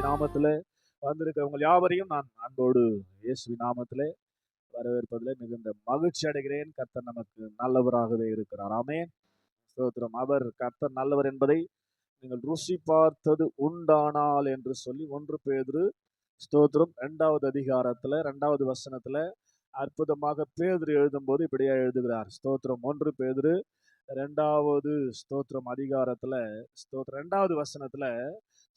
நாமத்திலே வந்திருக்கிறவங்க யாவரையும் நான் அன்போடு இயேசுவின் நாமத்திலே வரவேற்பதிலே மிகுந்த மகிழ்ச்சி அடைகிறேன். கர்த்தர் நமக்கு நல்லவராகவே இருக்கிறார். ஆமென். ஸ்தோத்திரம். அவர் கர்த்தர் நல்லவர் என்பதை நீங்கள் ருசி பார்த்தது உண்டானால் என்று சொல்லி 1 பேதுரு ஸ்தோத்திரம் 2வது அதிகாரத்துல 2வது வசனத்துல அற்புதமாக பேதுரு எழுதும்போது இப்படியா எழுதுகிறார். ஸ்தோத்திரம் 1 பேதுரு 2வது ஸ்தோத்திரம் அதிகாரத்துல ஸ்தோத்திரம் 2வது வசனத்துல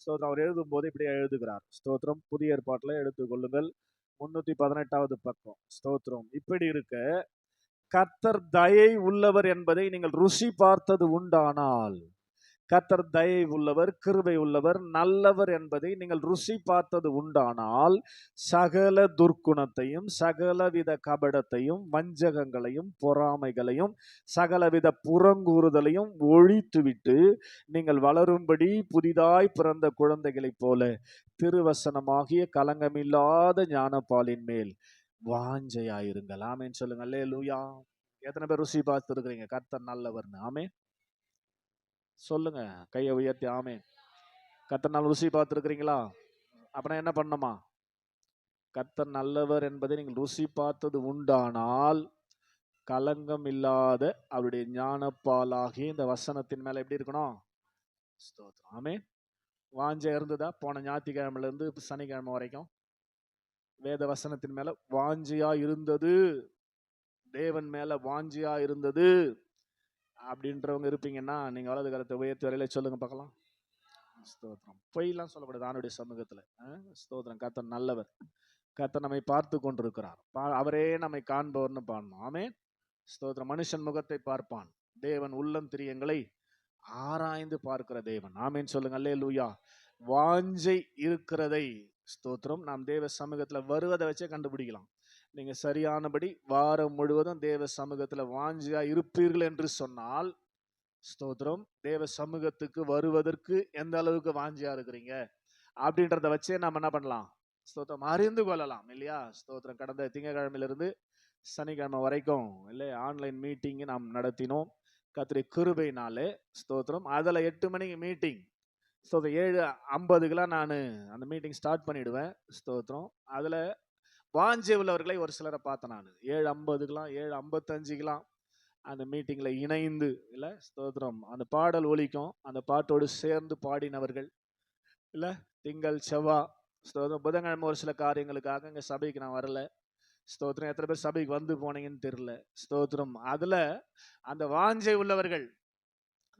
ஸ்தோத்திரம் அவர் எழுதும் போது இப்படியே எழுதுகிறார். ஸ்தோத்திரம் புதிய ஏற்பாட்டில் எடுத்துக்கொள்ளுங்கள் 318வது பக்கம். ஸ்தோத்திரம் இப்படி இருக்க கர்த்தர் தயை உள்ளவர் என்பதை நீங்கள் ருசி பார்த்தது உண்டானால், கர்த்தர் தயை உள்ளவர், கிருபை உள்ளவர், நல்லவர் என்பதை நீங்கள் ருசி பார்த்தது உண்டானால், சகல துர்க்குணத்தையும் சகலவித கபடத்தையும் வஞ்சகங்களையும் பொறாமைகளையும் சகலவித புறங்கூறுதலையும் ஒழித்துவிட்டு நீங்கள் வளரும்படி புதிதாய் பிறந்த குழந்தைகளைப் போல திருவசனமாகிய கலங்கமில்லாத ஞானப்பாலின் மேல் வாஞ்சையாயிருங்கள். ஆமேன் சொல்லுங்க. அல்லேலூயா. எத்தனை பேர் ருசி பார்த்து இருக்கிறீங்க கர்த்தர் நல்லவர்னு? ஆமேன் சொல்லுங்க, கையை உயர்த்தி. ஆமேன். கர்த்தர் நல்ல ருசி பார்த்துருக்கிறீங்களா? அப்புறம் என்ன பண்ணணுமா? கர்த்தர் நல்லவர் என்பதை நீங்கள் ருசி பார்த்தது உண்டானால், கலங்கம் இல்லாத அவருடைய ஞானப்பாலாகி இந்த வசனத்தின் மேல எப்படி இருக்கணும்? ஸ்தோத்திரம். ஆமென். வாஞ்சை இருந்ததா? போன ஞாயிற்றுக்கிழமையில இருந்து சனிக்கிழமை வரைக்கும் வேத வசனத்தின் மேல வாஞ்சியா இருந்தது, தேவன் மேல வாஞ்சியா இருந்தது அப்படின்றவங்க இருப்பீங்கன்னா நீங்க வலது கரத்தை உயர்த்தி வரையில சொல்லுங்க பார்க்கலாம். ஸ்தோத்திரம். பொய்லாம் சொல்லக்கூடாது ஆண்டுடைய சமூகத்துல. ஸ்தோத்திரம். கர்த்தர் நல்லவர். கர்த்தர் நம்மை பார்த்து கொண்டிருக்கிறார். அவரே நம்மை காண்பவர்னு பாடணும். ஆமென். ஸ்தோத்திரம். மனுஷன் முகத்தை பார்ப்பான், தேவன் உள்ளம் திரியங்களை ஆராய்ந்து பார்க்கிற தேவன். ஆமென் சொல்லுங்க. அல்லேலூயா. வாஞ்சை இருக்கிறதை ஸ்தோத்திரம் நாம் தேவ சமூகத்துல வருவதை வச்சே கண்டுபிடிக்கலாம். நீங்க சரியானபடி வாரம் முழுவதும் தேவ சமூகத்துல வாஞ்சியா இருப்பீர்கள் என்று சொன்னால், ஸ்தோத்திரம், தேவ சமூகத்துக்கு வருவதற்கு எந்த அளவுக்கு வாஞ்சியா இருக்கிறீங்க அப்படின்றத வச்சே நம்ம என்ன பண்ணலாம்? ஸ்தோத்திரம் அறிந்து கொள்ளலாம் இல்லையா? ஸ்தோத்திரம். கடந்த திங்கட்கிழமையிலிருந்து சனிக்கிழமை வரைக்கும் இல்லை ஆன்லைன் மீட்டிங் நாம் நடத்தினோம். கர்த்தருடைய கிருபையினாலே ஸ்தோத்திரம். அதில் 8 மணிக்கு மீட்டிங். ஸ்தோத்திரம். 7:50க்கெல்லாம் நான் அந்த மீட்டிங் ஸ்டார்ட் பண்ணிடுவேன். ஸ்தோத்திரம். அதில் வாஞ்சை உள்ளவர்களை ஒரு சிலரை பார்த்தேன் நான். 7:50க்கெல்லாம் 7:55க்கெல்லாம் அந்த மீட்டிங்கில் இணைந்து இல்லை ஸ்தோத்திரம் அந்த பாடல் ஒலிக்கும், அந்த பாட்டோடு சேர்ந்து பாடினவர்கள் இல்லை. திங்கள் செவ்வாய் ஸ்தோத்திரம் புதன்கிழமை ஒரு சில காரியங்களுக்காக இங்கே சபைக்கு நான் வரல. ஸ்தோத்திரம். எத்தனை பேர் சபைக்கு வந்து போனீங்கன்னு தெரியல. ஸ்தோத்திரம். அதுல அந்த வாஞ்சை உள்ளவர்கள்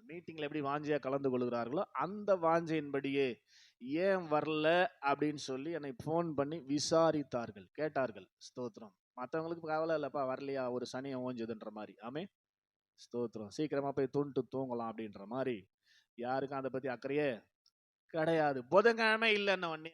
மீட்டிங்ல எப்படி வாஞ்சையா கலந்து கொள்கிறார்களோ அந்த வாஞ்சையின்படியே ஏன் வரல அப்படின்னு சொல்லி என்னை போன் பண்ணி விசாரித்தார்கள், கேட்டார்கள். ஸ்தோத்திரம். மற்றவங்களுக்கு கவலை இல்லப்பா, வரலையா ஒரு சனியை ஓஞ்சதுன்ற மாதிரி. ஆமே ஸ்தோத்திரம். சீக்கிரமா போய் துண்டு தூங்கலாம் அப்படின்ற மாதிரி. யாருக்கும் அதை பத்தி அக்கறையே கிடையாது. புதன்கிழமை இல்லைன்னு ஒன்னே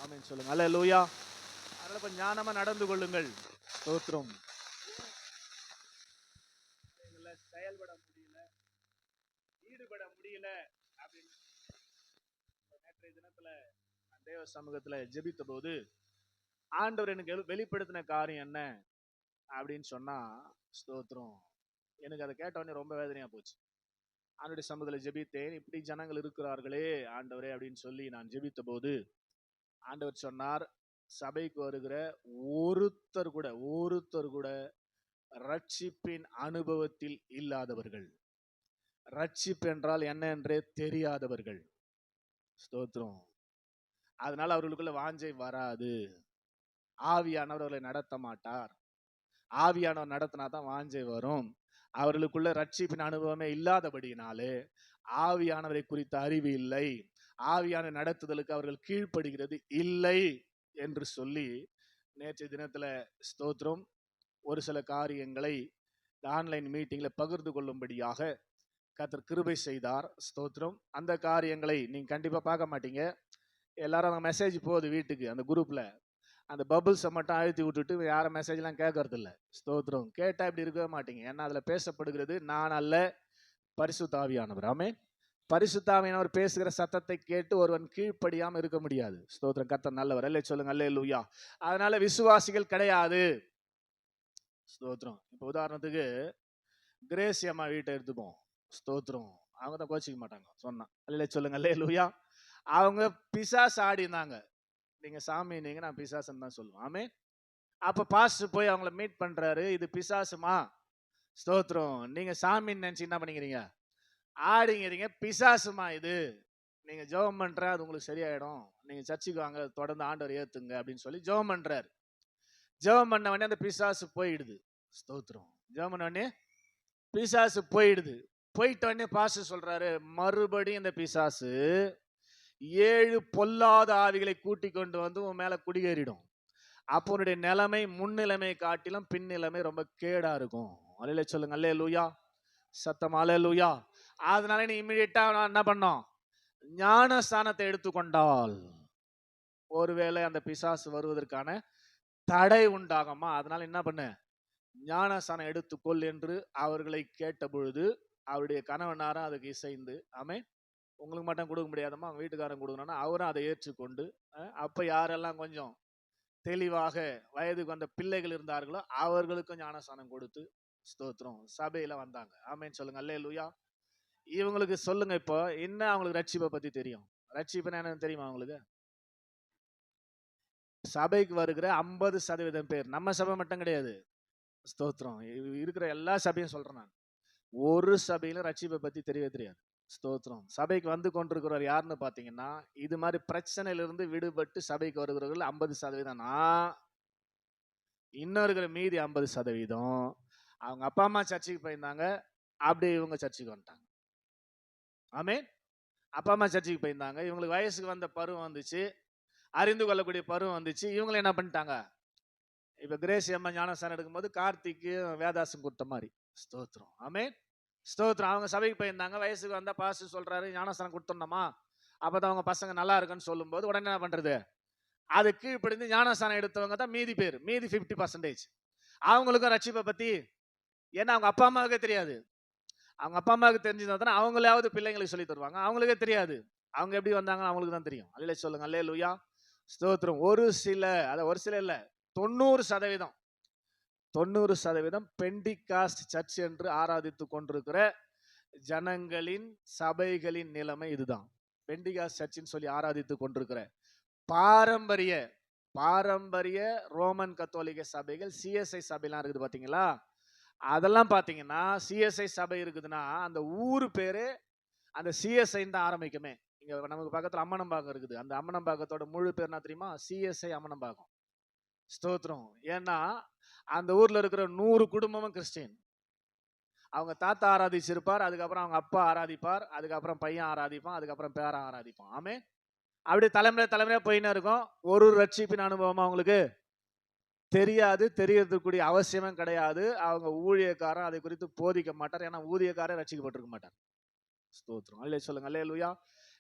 ஆமென் சொல்லுங்க. அல்லேலூயா. அதனால இப்ப ஞானமா நடந்து கொள்ளுங்கள். ஸ்தோத்திரம். செயல்பட முடியல, ஈடுபட முடியல அப்படின்னு நேற்றைய தினத்துல தேவ சமூகத்துல ஜெபித்த போது ஆண்டவர் எனக்கு வெளிப்படுத்தின காரியம் என்ன அப்படின்னு சொன்னா, ஸ்தோத்திரம், எனக்கு அதை கேட்டவொடனே ரொம்ப வேதனையா போச்சு. ஆண்டவருடைய சமூகத்துல ஜெபித்தேன். இப்படி ஜனங்கள் இருக்கிறார்களே ஆண்டவரே அப்படின்னு சொல்லி நான் ஜெபித்த போது ஆண்டவர் சொன்னார், சபைக்கு வருகிற ஒருத்தர் கூட ரட்சிப்பின் அனுபவத்தில் இல்லாதவர்கள், ரட்சிப்பு என்றால் என்ன என்றே தெரியாதவர்கள். ஸ்தோத்திரம். அதனால அவர்களுக்குள்ள வாஞ்சை வராது. ஆவியானவர் அவர்களை நடத்த மாட்டார். ஆவியானவர் நடத்தினாதான் வாஞ்சை வரும். அவர்களுக்குள்ள ரட்சிப்பின் அனுபவமே இல்லாதபடியினாலே ஆவியானவரை குறித்த அறிவு இல்லை, ஆவியான நடத்துதலுக்கு அவர்கள் கீழ்ப்படுகிறது இல்லை என்று சொல்லி நேற்றைய தினத்துல ஸ்தோத்திரம் ஒரு சில காரியங்களை ஆன்லைன் மீட்டிங்ல பகிர்ந்து கொள்ளும்படியாக கர்த்தர் கிருபை செய்தார். ஸ்தோத்திரம். அந்த காரியங்களை நீங்க கண்டிப்பா பார்க்க மாட்டீங்க. எல்லாரும் அந்த மெசேஜ் போகுது வீட்டுக்கு, அந்த குரூப்ல அந்த பபுள்ஸை மட்டும் அழுத்தி விட்டுட்டு யாரும் மெசேஜ்லாம் கேட்கறது இல்லை. ஸ்தோத்திரம். கேட்டா இப்படி இருக்கவே மாட்டீங்க. ஏன்னா அதுல பேசப்படுகிறது நான் அல்ல, பரிசுத்த ஆவியானவர். ஆமென். பரிசுத்த ஆவியானவர் பேசுகிற சத்தத்தை கேட்டு ஒருவன் கீழ்ப்படியாம இருக்க முடியாது. ஸ்தோத்திரம். கர்த்தர் நல்லவர். அல்லே சொல்லுங்க. அல்லேலூயா. அதனால விசுவாசிகள் கிடையாது. ஸ்தோத்திரம். இப்போ உதாரணத்துக்கு கிரேசி அம்மா வீட்டை எடுத்துப்போம். ஸ்தோத்திரம். அவங்க தான் கோச்சிக்க மாட்டாங்க சொன்னா. அல்லே சொல்லுங்க. அல்லேலூயா. அவங்க பிசாசு ஆடி இருந்தாங்க. நீங்க சாமி, நீங்க நான் பிசாசுன்னு தான் சொல்லுவோம். ஆமே. அப்ப பாஸ்டர் போய் அவங்கள மீட் பண்றாரு. இது பிசாசுமா. ஸ்தோத்திரம். நீங்க சாமின்னு நினைச்சு என்ன பண்ணிக்கிறீங்க? ஆடிங்கிறீங்க. பிசாசுமா இது. நீங்க ஜெபம் பண்ற, அது உங்களுக்கு சரியாயிடும். நீங்க சர்ச்சுக்கு வாங்க, தொடர்ந்து ஆண்டவர் ஏத்துங்க அப்படின்னு சொல்லி ஜெபம் பண்றாரு. ஜெபம் பண்ண உடனே அந்த பிசாசு போயிடுது. ஸ்தோத்திரம். ஜெபம் பண்ண உடனே பிசாசு போயிடுது. போயிட்ட உடனே பாஸ்டர் சொல்றாரு, மறுபடியும் இந்த பிசாசு 7 பொல்லாத ஆவிகளை கூட்டி கொண்டு வந்து உன் மேல குடியேறிடும். அப்போ உன்னுடைய நிலைமை முன்னிலைமை காட்டிலும் பின்னிலைமை ரொம்ப கேடா இருக்கும். அல்லேலூயா சொல்லுங்க. அல்லேலூயா. சத்தம். அல்லேலூயா. அதனால நீ இமிடியேட்டா என்ன பண்ணோம்? ஞானஸ்தானத்தை எடுத்துக்கொண்டால் ஒருவேளை அந்த பிசாசு வருவதற்கான தடை உண்டாகுமா? அதனால என்ன பண்ண? ஞானஸ்தானம் எடுத்துக்கொள் என்று அவர்களை கேட்ட பொழுது அவருடைய கணவனாரும் அதுக்கு இசைந்து, ஆமே, உங்களுக்கு மட்டும் கொடுக்க முடியாதமா, வீட்டுக்காரன் கொடுக்கணும்னா அவரும் அதை ஏற்றுக்கொண்டு, அப்ப யாரெல்லாம் கொஞ்சம் தெளிவாக வயதுக்கு வந்த பிள்ளைகள் இருந்தார்களோ அவர்களுக்கும் ஞானஸ்தானம் கொடுத்து ஸ்தோத்திரம் சபையில வந்தாங்க. ஆமேன்னு சொல்லுங்க. அல்லேலூயா. இவங்களுக்கு சொல்லுங்க, இப்போ என்ன அவங்களுக்கு ரட்சிப்பை பத்தி தெரியும்? ரட்சிப்புன்னா என்னன்னு தெரியுமா அவங்களுக்கு? சபைக்கு வருகிற 50% பேர், நம்ம சபை மட்டும் கிடையாது. ஸ்தோத்திரம். இருக்கிற எல்லா சபையும் சொல்றேன் நான். ஒரு சபையிலும் ரட்சிப்பை பத்தி தெரியவே தெரியாது. ஸ்தோத்திரம். சபைக்கு வந்து கொண்டிருக்கிறவர் யாருன்னு பாத்தீங்கன்னா, இது மாதிரி பிரச்சனையிலிருந்து விடுபட்டு சபைக்கு வருகிறவர்கள் 50%. இன்னும் இருக்கிற மீதி 50% அவங்க அப்பா அம்மா சர்ச்சுக்கு போயிருந்தாங்க, அப்படியே இவங்க சர்ச்சுக்கு வந்துட்டாங்க. ஆமே. அப்பா அம்மா சர்ச்சுக்கு போயிருந்தாங்க, இவங்களுக்கு வயசுக்கு வந்த பருவம் வந்துச்சு, அறிந்து கொள்ளக்கூடிய பருவம் வந்துச்சு. இவங்களை என்ன பண்ணிட்டாங்க? இப்ப கிரேசி அம்மா ஞானஸ்தானம் எடுக்கும்போது கார்த்திக்கு வேதாசம் கொடுத்த மாதிரி. ஸ்தோத்திரம். ஆமே. ஸ்தோத்திரம். அவங்க சபைக்கு போயிருந்தாங்க, வயசுக்கு வந்தா பாஸ்டர் சொல்றாரு ஞானஸ்தானம் கொடுத்தோம்மா, அப்பதான் அவங்க பசங்க நல்லா இருக்குன்னு சொல்லும்போது உடனே என்ன பண்றது? அது கீழ்ப்படிந்து ஞானஸ்தானம் எடுத்தவங்க தான் மீதி பேர், மீதி 50%. அவங்களுக்கும் ரட்சிப்பை பத்தி, ஏன்னா அவங்க அப்பா அம்மாவுக்கே தெரியாது. அவங்க அப்பா அம்மாவுக்கு தெரிஞ்சிருந்தா அவங்களாவது பிள்ளைங்களுக்கு சொல்லி தருவாங்க. அவங்களுக்கே தெரியாது. அவங்க எப்படி வந்தாங்கன்னு அவங்களுக்கு தான் தெரியும். அல்லே சொல்லுங்க. அல்லேலூயா. ஸ்தோத்திரம். ஒரு சில இல்ல, 90% பெண்டிகாஸ்ட் சர்ச் என்று ஆராதித்து கொண்டிருக்கிற ஜனங்களின் சபைகளின் நிலைமை இதுதான். பெண்டிகாஸ்ட் சர்ச்சின்னு சொல்லி ஆராதித்து கொண்டிருக்கிற பாரம்பரிய ரோமன் கத்தோலிக்க சபைகள், சிஎஸ்ஐ சபைலாம் இருக்குது பாத்தீங்களா? அதெல்லாம் பாத்தீங்கன்னா சிஎஸ்ஐ சபை இருக்குதுன்னா அந்த ஊரு பேரு அந்த சிஎஸ்ஐ தான் ஆரம்பிக்குமே. இங்க நமக்கு பக்கத்துல அம்மனம்பாக்கம் இருக்குது. அந்த அம்மனம்பாக்கத்தோட முழு பேர் என்ன தெரியுமா? சிஎஸ்ஐ அம்மனம்பாக்கம். ஸ்தோத்திரம். ஏன்னா அந்த ஊர்ல இருக்கிற 100 குடும்பமும் கிறிஸ்டியன். அவங்க தாத்தா ஆராதிச்சிருப்பார், அதுக்கப்புறம் அவங்க அப்பா ஆராதிப்பார், அதுக்கப்புறம் பையன் ஆராதிப்பான், அதுக்கப்புறம் பேரன் ஆராதிப்பான். ஆமே. அப்படி தலைமுறையா போயின்னு இருக்கும். ஒரு ரட்சிப்பின் அனுபவம் அவங்களுக்கு தெரியாது, தெரியறதுக்கூடிய அவசியமும் கிடையாது. அவங்க ஊழியக்காரன் அதை குறித்து போதிக்க மாட்டார். ஏன்னா ஊழியக்காரன் ரட்சிக்கப்பட்டிருக்க மாட்டார். ஸ்தோத்திரம். அல்லே சொல்லுங்க. அல்லேலூயா.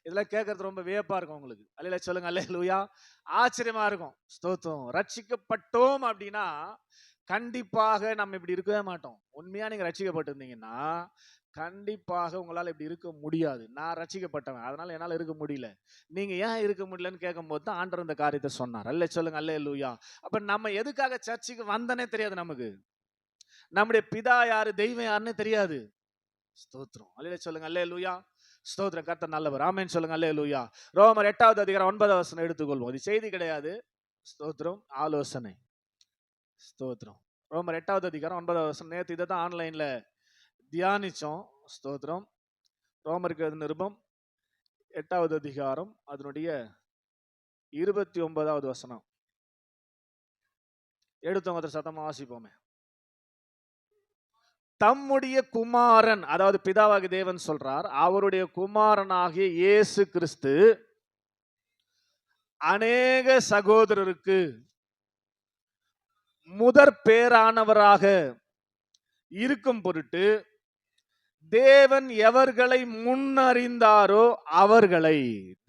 இதெல்லாம் கேட்கறது ரொம்ப வியப்பா இருக்கும் உங்களுக்கு. அல்லே சொல்லுங்க. அல்லேலூயா. ஆச்சரியமா இருக்கும். ஸ்தோத்திரம். ரட்சிக்கப்பட்டோம் அப்படின்னா கண்டிப்பாக நம்ம இப்படி இருக்கவே மாட்டோம். உண்மையா நீங்க ரட்சிக்கப்பட்டிருந்தீங்கன்னா கண்டிப்பாக உங்களால இப்படி இருக்க முடியாது. நான் ரட்சிக்கப்பட்டவன், அதனால என்னால இருக்க முடியல. நீங்க ஏன் இருக்க முடியலன்னு கேட்கும் போது தான் ஆண்டவர் இந்த காரியத்தை சொன்னார். அல்லே சொல்லுங்க. அல்லேலூயா. அப்ப நம்ம எதுக்காக சர்ச்சுக்கு வந்தனே தெரியாது நமக்கு. நம்முடைய பிதா யாரு, தெய்வம் யாருன்னு தெரியாது. ஸ்தோத்திரம். அல்லே சொல்லுங்க. அல்லேலூயா. ஸ்தோத்திரம். கர்த்தர் நல்லவர். ஆமென் சொல்லுங்க. அல்லேலூயா. ரோமர் 8வது அதிகாரம் 9வது வசனம் எடுத்துக்கொள்வோம். இது செய்தி கிடையாது, ஸ்தோத்திரம். ஆலோசனை. ஸ்தோத்திரம். ரோமர் 8வது அதிகாரம் 9வது வசனம். நேற்று இதை தான் ஆன்லைன்ல தியானிச்சோம். ஸ்தோத்திரம். ரோமருக்கு நிருபம் 8வது அதிகாரம் அதனுடைய 29வது வசனம். எடுத்தவங்க சத்தமா வாசிப்போமே. தம்முடைய குமாரன், அதாவது பிதாவாகிய தேவன் சொல்றார், அவருடைய குமாரனாகிய இயேசு கிறிஸ்து அநேக சகோதரருக்கு முதற் பேரானவராக இருக்கும் பொருட்டு தேவன் எவர்களை முன்னறிந்தாரோ அவர்களை,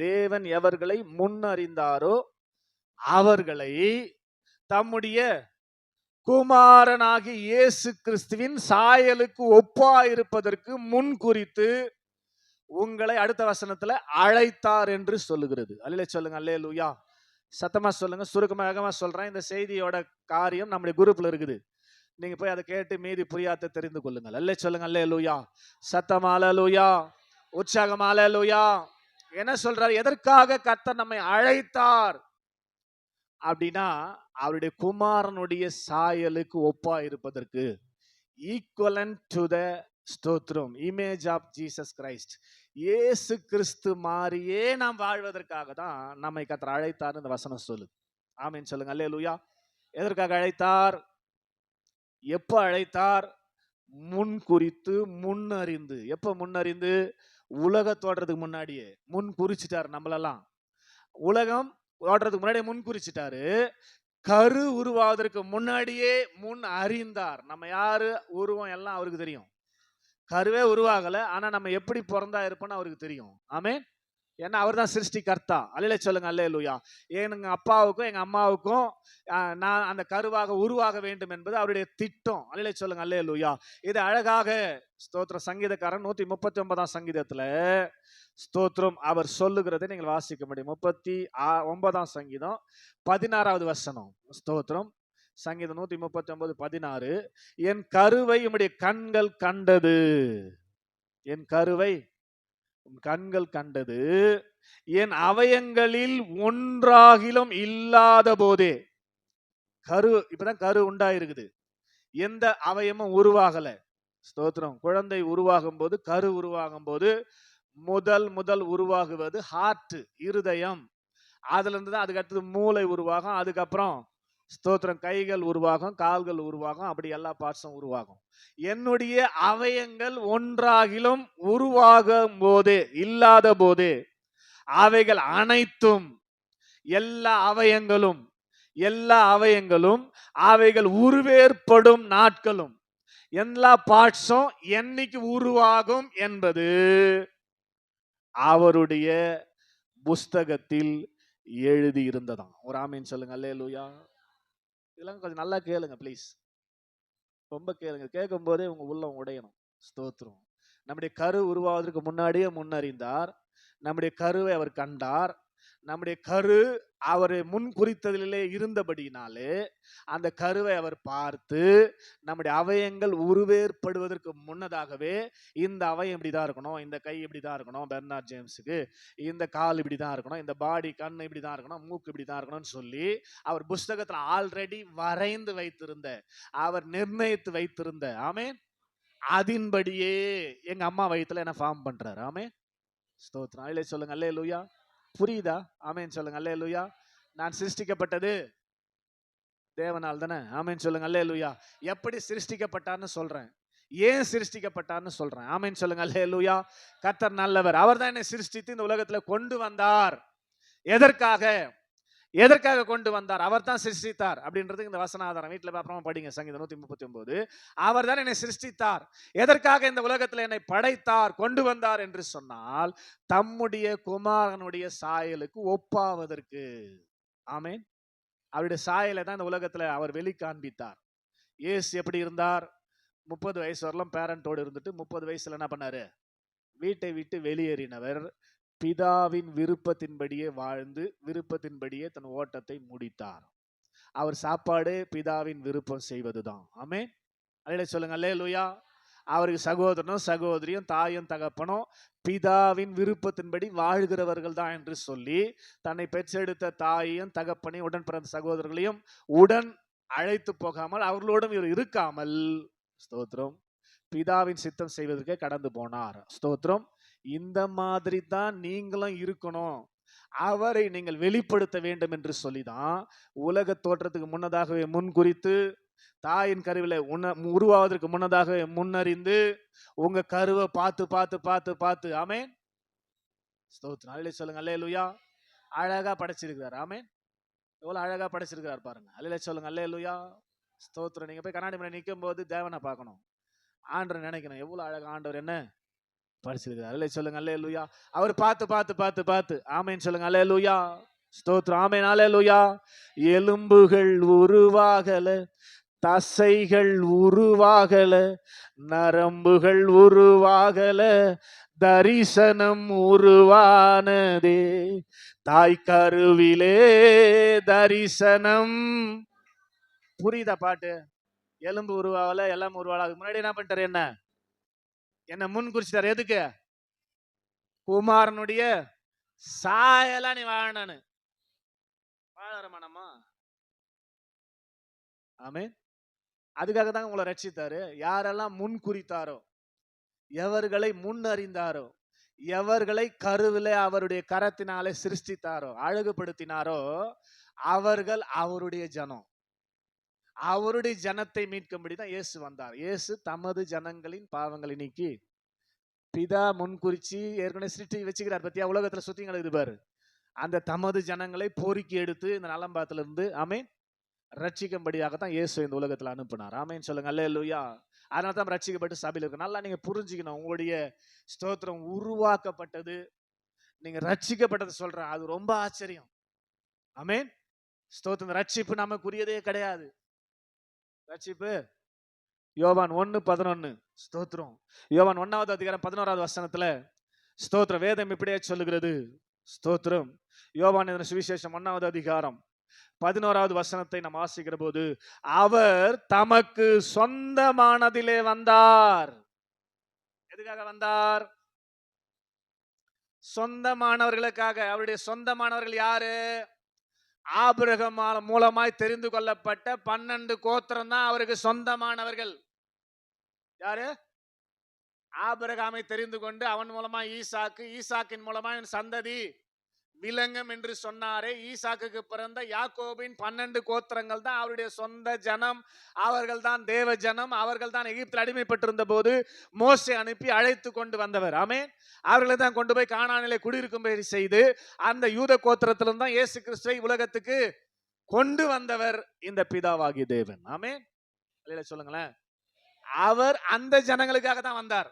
தேவன் எவர்களை முன்னறிந்தாரோ அவர்களை தம்முடைய குமாரனாகிய இயேசு கிறிஸ்துவின் சாயலுக்கு ஒப்பாயிருப்பதற்கு முன் குறித்து உங்களை அடுத்த வசனத்துல அழைத்தார் என்று சொல்லுகிறது. அல்லேலூயா சொல்லுங்க. அல்லேலூயா. சத்தமா சொல்லுங்க. சுருக்கமாக சொல்றேன். இந்த செய்தியோட காரியம் நம்முடைய குரூப்ல இருக்குது. நீங்க போய் அதை கேட்டு மீதி புரியாத தெரிந்து கொள்ளுங்கள். அல்லே சொல்லுங்க. அல்லேலூயா. சத்தமா அல்லேலூயா. உற்சாகமா அல்லேலூயா. என்ன சொல்றார்? எதற்காக கர்த்தர் நம்மை அழைத்தார் அப்படின்னா, அவருடைய குமாரனுடைய சாயலுக்கு ஒப்பா இருப்பதற்கு, ஈக்குவலன்ட் டு த ஸ்தோத்திரம், இமேஜ் ஆஃப் ஜீசஸ் கிரைஸ்ட், இயேசு கிறிஸ்து மாதிரியே நாம் வாழ்வதற்காக தான் நம்மை கர்த்தர் அழைத்தார் இந்த வசனம் சொல்லுது. ஆமென் சொல்லுங்க. அல்லேலூயா. எதற்காக அழைத்தார்? எப்ப அழைத்தார்? முன் குறித்து, முன்னறிந்து. எப்ப முன்னறிந்து? உலக தோற்றத்துக்கு முன்னாடியே முன் குறிச்சிட்டார். நம்மளெல்லாம் உலகம் தோற்றத்துக்கு முன்னாடியே முன் குறிச்சிட்டாரு. கரு உருவாவதற்கு முன்னாடியே முன் அறிந்தார். நம்ம யாரு, உருவம் எல்லாம் அவருக்கு தெரியும். கருவே உருவாகல, ஆனா நம்ம எப்படி பிறந்தா இருப்போம்னு அவருக்கு தெரியும். ஆமென். ஏன்னா அவர் தான் சிருஷ்டி கர்த்தா. அல்லேலூயா சொல்லுங்க. அல்லேலூயா. எங்க அப்பாவுக்கும் எங்க அம்மாவுக்கும் நான் அந்த கருவாக உருவாக வேண்டும் என்பது அவருடைய திட்டம். அல்லேலூயா சொல்லுங்க. அல்லேலூயா. இது அழகாக ஸ்தோத்திர சங்கீதக்காரன் 139ஆம் சங்கீதத்துல ஸ்தோத்திரம் அவர் சொல்லுகிறதை நீங்கள் வாசிக்க முடியும். 39ஆம் சங்கீதம் 16வது வசனம். ஸ்தோத்திரம். சங்கீதம் 139:16. என் கருவை உம்முடைய கண்கள் கண்டது. என் கருவை உன் கண்கள் கண்டது. என் அவயங்களில் ஒன்றாகிலும் இல்லாத போதே. கரு இப்பதான் கரு உண்டாயிருக்குது. எந்த அவயமும் உருவாகல. ஸ்தோத்திரம். குழந்தை உருவாகும் போது, கரு உருவாகும் போது முதல் உருவாகுவது ஹார்ட், இருதயம். அதுல இருந்து தான் அதுக்கு அடுத்தது மூளை உருவாகும். அதுக்கப்புறம் ஸ்தோத்திரம் கைகள் உருவாகும், கால்கள் உருவாகும், அப்படி எல்லா பார்ட்ஸும் உருவாகும். என்னுடைய அவயங்கள் ஒன்றாகிலும் உருவாகும் போதே, இல்லாத போதே, அவைகள் அனைத்தும், எல்லா அவயங்களும் அவைகள் உருவேற்படும் நாட்களும், எல்லா பார்ட்ஸும் என்னைக்கு உருவாகும் என்பது அவருடைய புஸ்தகத்தில் எழுதி இருந்ததாம். ஒரு ஆமீன் சொல்லுங்க. அல்லேலூயா. இதெல்லாம் கொஞ்சம் நல்லா கேளுங்க ப்ளீஸ். ரொம்ப கேளுங்க. கேட்கும் போதே உங்க உள்ளம் உடையணும். ஸ்தோத்திரம். நம்முடைய கரு உருவாவதற்கு முன்னாடியே முன்னறிந்தார். நம்முடைய கருவை அவர் கண்டார். நம்முடைய கரு அவர் முன் குறித்ததிலே இருந்தபடினாலே அந்த கருவை அவர் பார்த்து, நம்முடைய அவயங்கள் உருவேற்படுவதற்கு முன்னதாகவே இந்த அவயம் இப்படிதான் இருக்கணும், இந்த கை இப்படிதான் இருக்கணும் பெர்னார்ட் ஜேம்ஸுக்கு, இந்த கால் இப்படிதான் இருக்கணும், இந்த பாடி கண் இப்படிதான் இருக்கணும், மூக்கு இப்படிதான் இருக்கணும்னு சொல்லி அவர் புஸ்தகத்துல ஆல்ரெடி வரைந்து வைத்திருந்த, அவர் நிர்ணயித்து வைத்திருந்த, ஆமென், அதன்படியே எங்க அம்மா வயித்துல என்ன ஃபார்ம் பண்றாரு. ஆமென். ஸ்தோத்திரம். அல்லேலூயா சொல்லுங்க. அல்லேலூயா. புரியுதா? ஆமென் சொல்லுங்க. அல்லேலூயா. நான் சிருஷ்டிக்கப்பட்டது தேவனால் தானே. ஆமென் சொல்லுங்க. அல்லேலூயா. எப்படி சிருஷ்டிக்கப்பட்டார்னு சொல்றேன், ஏன் சிருஷ்டிக்கப்பட்டார்னு சொல்றேன். ஆமென் சொல்லுங்க. அல்லேலூயா. கர்த்தர் நல்லவர். அவர் தான் என்னை சிருஷ்டித்து இந்த உலகத்துல கொண்டு வந்தார். எதற்காக கொண்டு வந்தார்? அவர் தான் சிருஷ்டித்தார் அப்படின்றதுக்கு இந்த வசன ஆதாரம் வீட்டில் அப்புறமா படிங்க. சங்கீதம் 139. அவர் தான் என்னை சிருஷ்டித்தார். எதற்காக இந்த உலகத்தில் என்னை படைத்தார், கொண்டு வந்தார் என்று சொன்னால், தம்முடைய குமாரனுடைய சாயலுக்கு ஒப்பாவதற்கு. ஆமென். அவருடைய சாயலை தான் இந்த உலகத்துல அவர் வெளி காண்பித்தார். இயேசு எப்படி இருந்தார்? 30 வயசு வரலாம் பேரண்டோடு இருந்துட்டு 30 வயசுல என்ன பண்ணாரு? வீட்டை விட்டு வெளியேறினவர். பிதாவின் விருப்பத்தின்படியே வாழ்ந்து விருப்பத்தின்படியே தன் ஓட்டத்தை முடித்தார். அவர் சாப்பாடு பிதாவின் விருப்பம் செய்வதுதான். ஆமென். அல்லேலூயா சொல்லுங்க. அல்லேலூயா. அவருக்கு சகோதரனும் சகோதரியும் தாயும் தகப்பனும் பிதாவின் விருப்பத்தின்படி வாழ்கிறவர்கள் தான் என்று சொல்லி தன்னை பெற்றெடுத்த தாயையும் தகப்பனையும் உடன் பிறந்த சகோதரர்களையும் உடன் அழைத்து போகாமல் அவர்களோடும் இவர் இருக்காமல் ஸ்தோத்திரம் பிதாவின் சித்தம் செய்வதற்கு கடந்து போனார். ஸ்தோத்திரம். இந்த மாதிரி தான் நீங்களும் இருக்கணும், அவரை நீங்கள் வெளிப்படுத்த வேண்டும் என்று சொல்லிதான் உலக தோற்றத்துக்கு முன்னதாகவே முன்குறித்து தாயின் கருவில உருவாவதற்கு முன்னதாகவே முன்னறிந்து உங்க கருவை பார்த்து பார்த்து பார்த்து பார்த்து ஆமென் ஸ்தோத்திரம் அல்லேலூயா சொல்லுங்க அல்லேலூயா. அழகா படைச்சிருக்கிறார். ஆமென். எவ்வளவு அழகா படைச்சிருக்கிறார் பாருங்க. அல்லேலூயா சொல்லுங்க அல்லேலூயா ஸ்தோத்திரம். நீங்க போய் கண்ணாடி முன்னாடி நிற்கும் போது தேவனை பார்க்கணும், ஆண்டவர் நினைக்கணும் எவ்வளவு அழகா ஆண்டவர் என்ன படிச்சிருக்கிறார். அல்லேலூயா சொல்லுங்க அல்லேலூயா. அவர் பார்த்து பார்த்து பார்த்து பார்த்து ஆமென் சொல்லுங்க அல்லேலூயா ஸ்தோத்திரம். ஆமென் அல்லேலூயா. எலும்புகள் உருவாகல, தசைகள் உருவாகல, நரம்புகள் உருவாகல, தரிசனம் உருவானதே தாய் கருவிலே தரிசனம். புரியுதா பாட்டு? எலும்பு உருவாகல, எல்லாம் உருவாக முன்னாடி என்ன பண்ணிட்டாரு, என்ன முன் குறிச்சிட்டாரு. எதுக்கு? குமாரனுடைய சாயலா நீ வாழணும். வாழற மனமா? ஆமென். அதுக்காக தான் உங்களை ரட்சித்தாரு. யாரெல்லாம் முன் குறித்தாரோ, எவர்களை முன் அறிந்தாரோ, எவர்களை கருவிலே அவருடைய கரத்தினாலே சிருஷ்டித்தாரோ, அழகுபடுத்தினாரோ, அவர்கள் அவருடைய ஜனம். அவருடைய ஜனத்தை மீட்கும்படி தான் இயேசு வந்தார். இயேசு தமது ஜனங்களின் பாவங்களை நீக்கி பிதா முன்குறிச்சி ஏற்கனவே சிருஷ்டி வச்சுக்கிறார் பத்தியா, உலகத்துல சுத்திங்கள் இது பாரு. அந்த தமது ஜனங்களை பொறுக்கி எடுத்து இந்த நலம்பாத்துல இருந்து ஆமென் ரட்சிக்கும்படியாகத்தான் இயேசு இந்த உலகத்துல அனுப்பினார். ஆமென் சொல்லுங்க அல்லேலூயா. அதனால தான் ரட்சிக்கப்பட்டு சபையில் இருக்கு. நல்லா நீங்க புரிஞ்சுக்கணும், உங்களுடைய ஸ்தோத்திரம் உருவாக்கப்பட்டது, நீங்க ரட்சிக்கப்பட்டது சொல்றேன், அது ரொம்ப ஆச்சரியம். ஆமென் ஸ்தோத்திரம். ரட்சிப்பு நமக்குரியதே கிடையாது. ரட்சிப்பு யோவான் 1:11 ஸ்தோத்திரம். யோவான் 1வது அதிகாரம் 11வது வசனத்துல ஸ்தோத்திரம் வேதம் இப்படியே சொல்லுகிறது. ஸ்தோத்திரம். யோவான் சுவிசேஷம் 1வது அதிகாரம் 11வது வசனத்தை நாம் வாசிக்கிற போது, அவர் தமக்கு சொந்தமானதிலே வந்தார். எதுக்காக வந்தார்? சொந்தமானவர்களுக்காக. அவருடைய சொந்தமானவர்கள் யாரு? ஆபிரகாம் மூலமாய் தெரிந்து கொள்ளப்பட்ட 12 கோத்திரம் தான் அவருக்கு சொந்தமானவர்கள். யாரு? ஆபிரகாமை தெரிந்து கொண்டு அவன் மூலமா ஈசாக்கு, ஈசாக்கின் மூலமா சந்ததி விலங்கம் என்று சொன்னாரே, ஈசாக்குக்கு பிறந்த யாக்கோபின் 12 கோத்திரங்கள் தான் அவருடைய சொந்த ஜனம். அவர்கள் தான் தேவ ஜனம். அவர்கள் தான் எகிப்தில் அடிமைப்பட்டிருந்த போது மோசே அனுப்பி அழைத்து கொண்டு வந்தவர். ஆமென். அவர்களை தான் கொண்டு போய் கானானிலே குடியிருக்கும்படி செய்து அந்த யூத கோத்திரத்திலிருந்து தான் இயேசு கிறிஸ்துவை உலகத்துக்கு கொண்டு வந்தவர் இந்த பிதாவாகிய தேவன். ஆமென் சொல்லுங்களேன். அவர் அந்த ஜனங்களுக்காக தான் வந்தார்.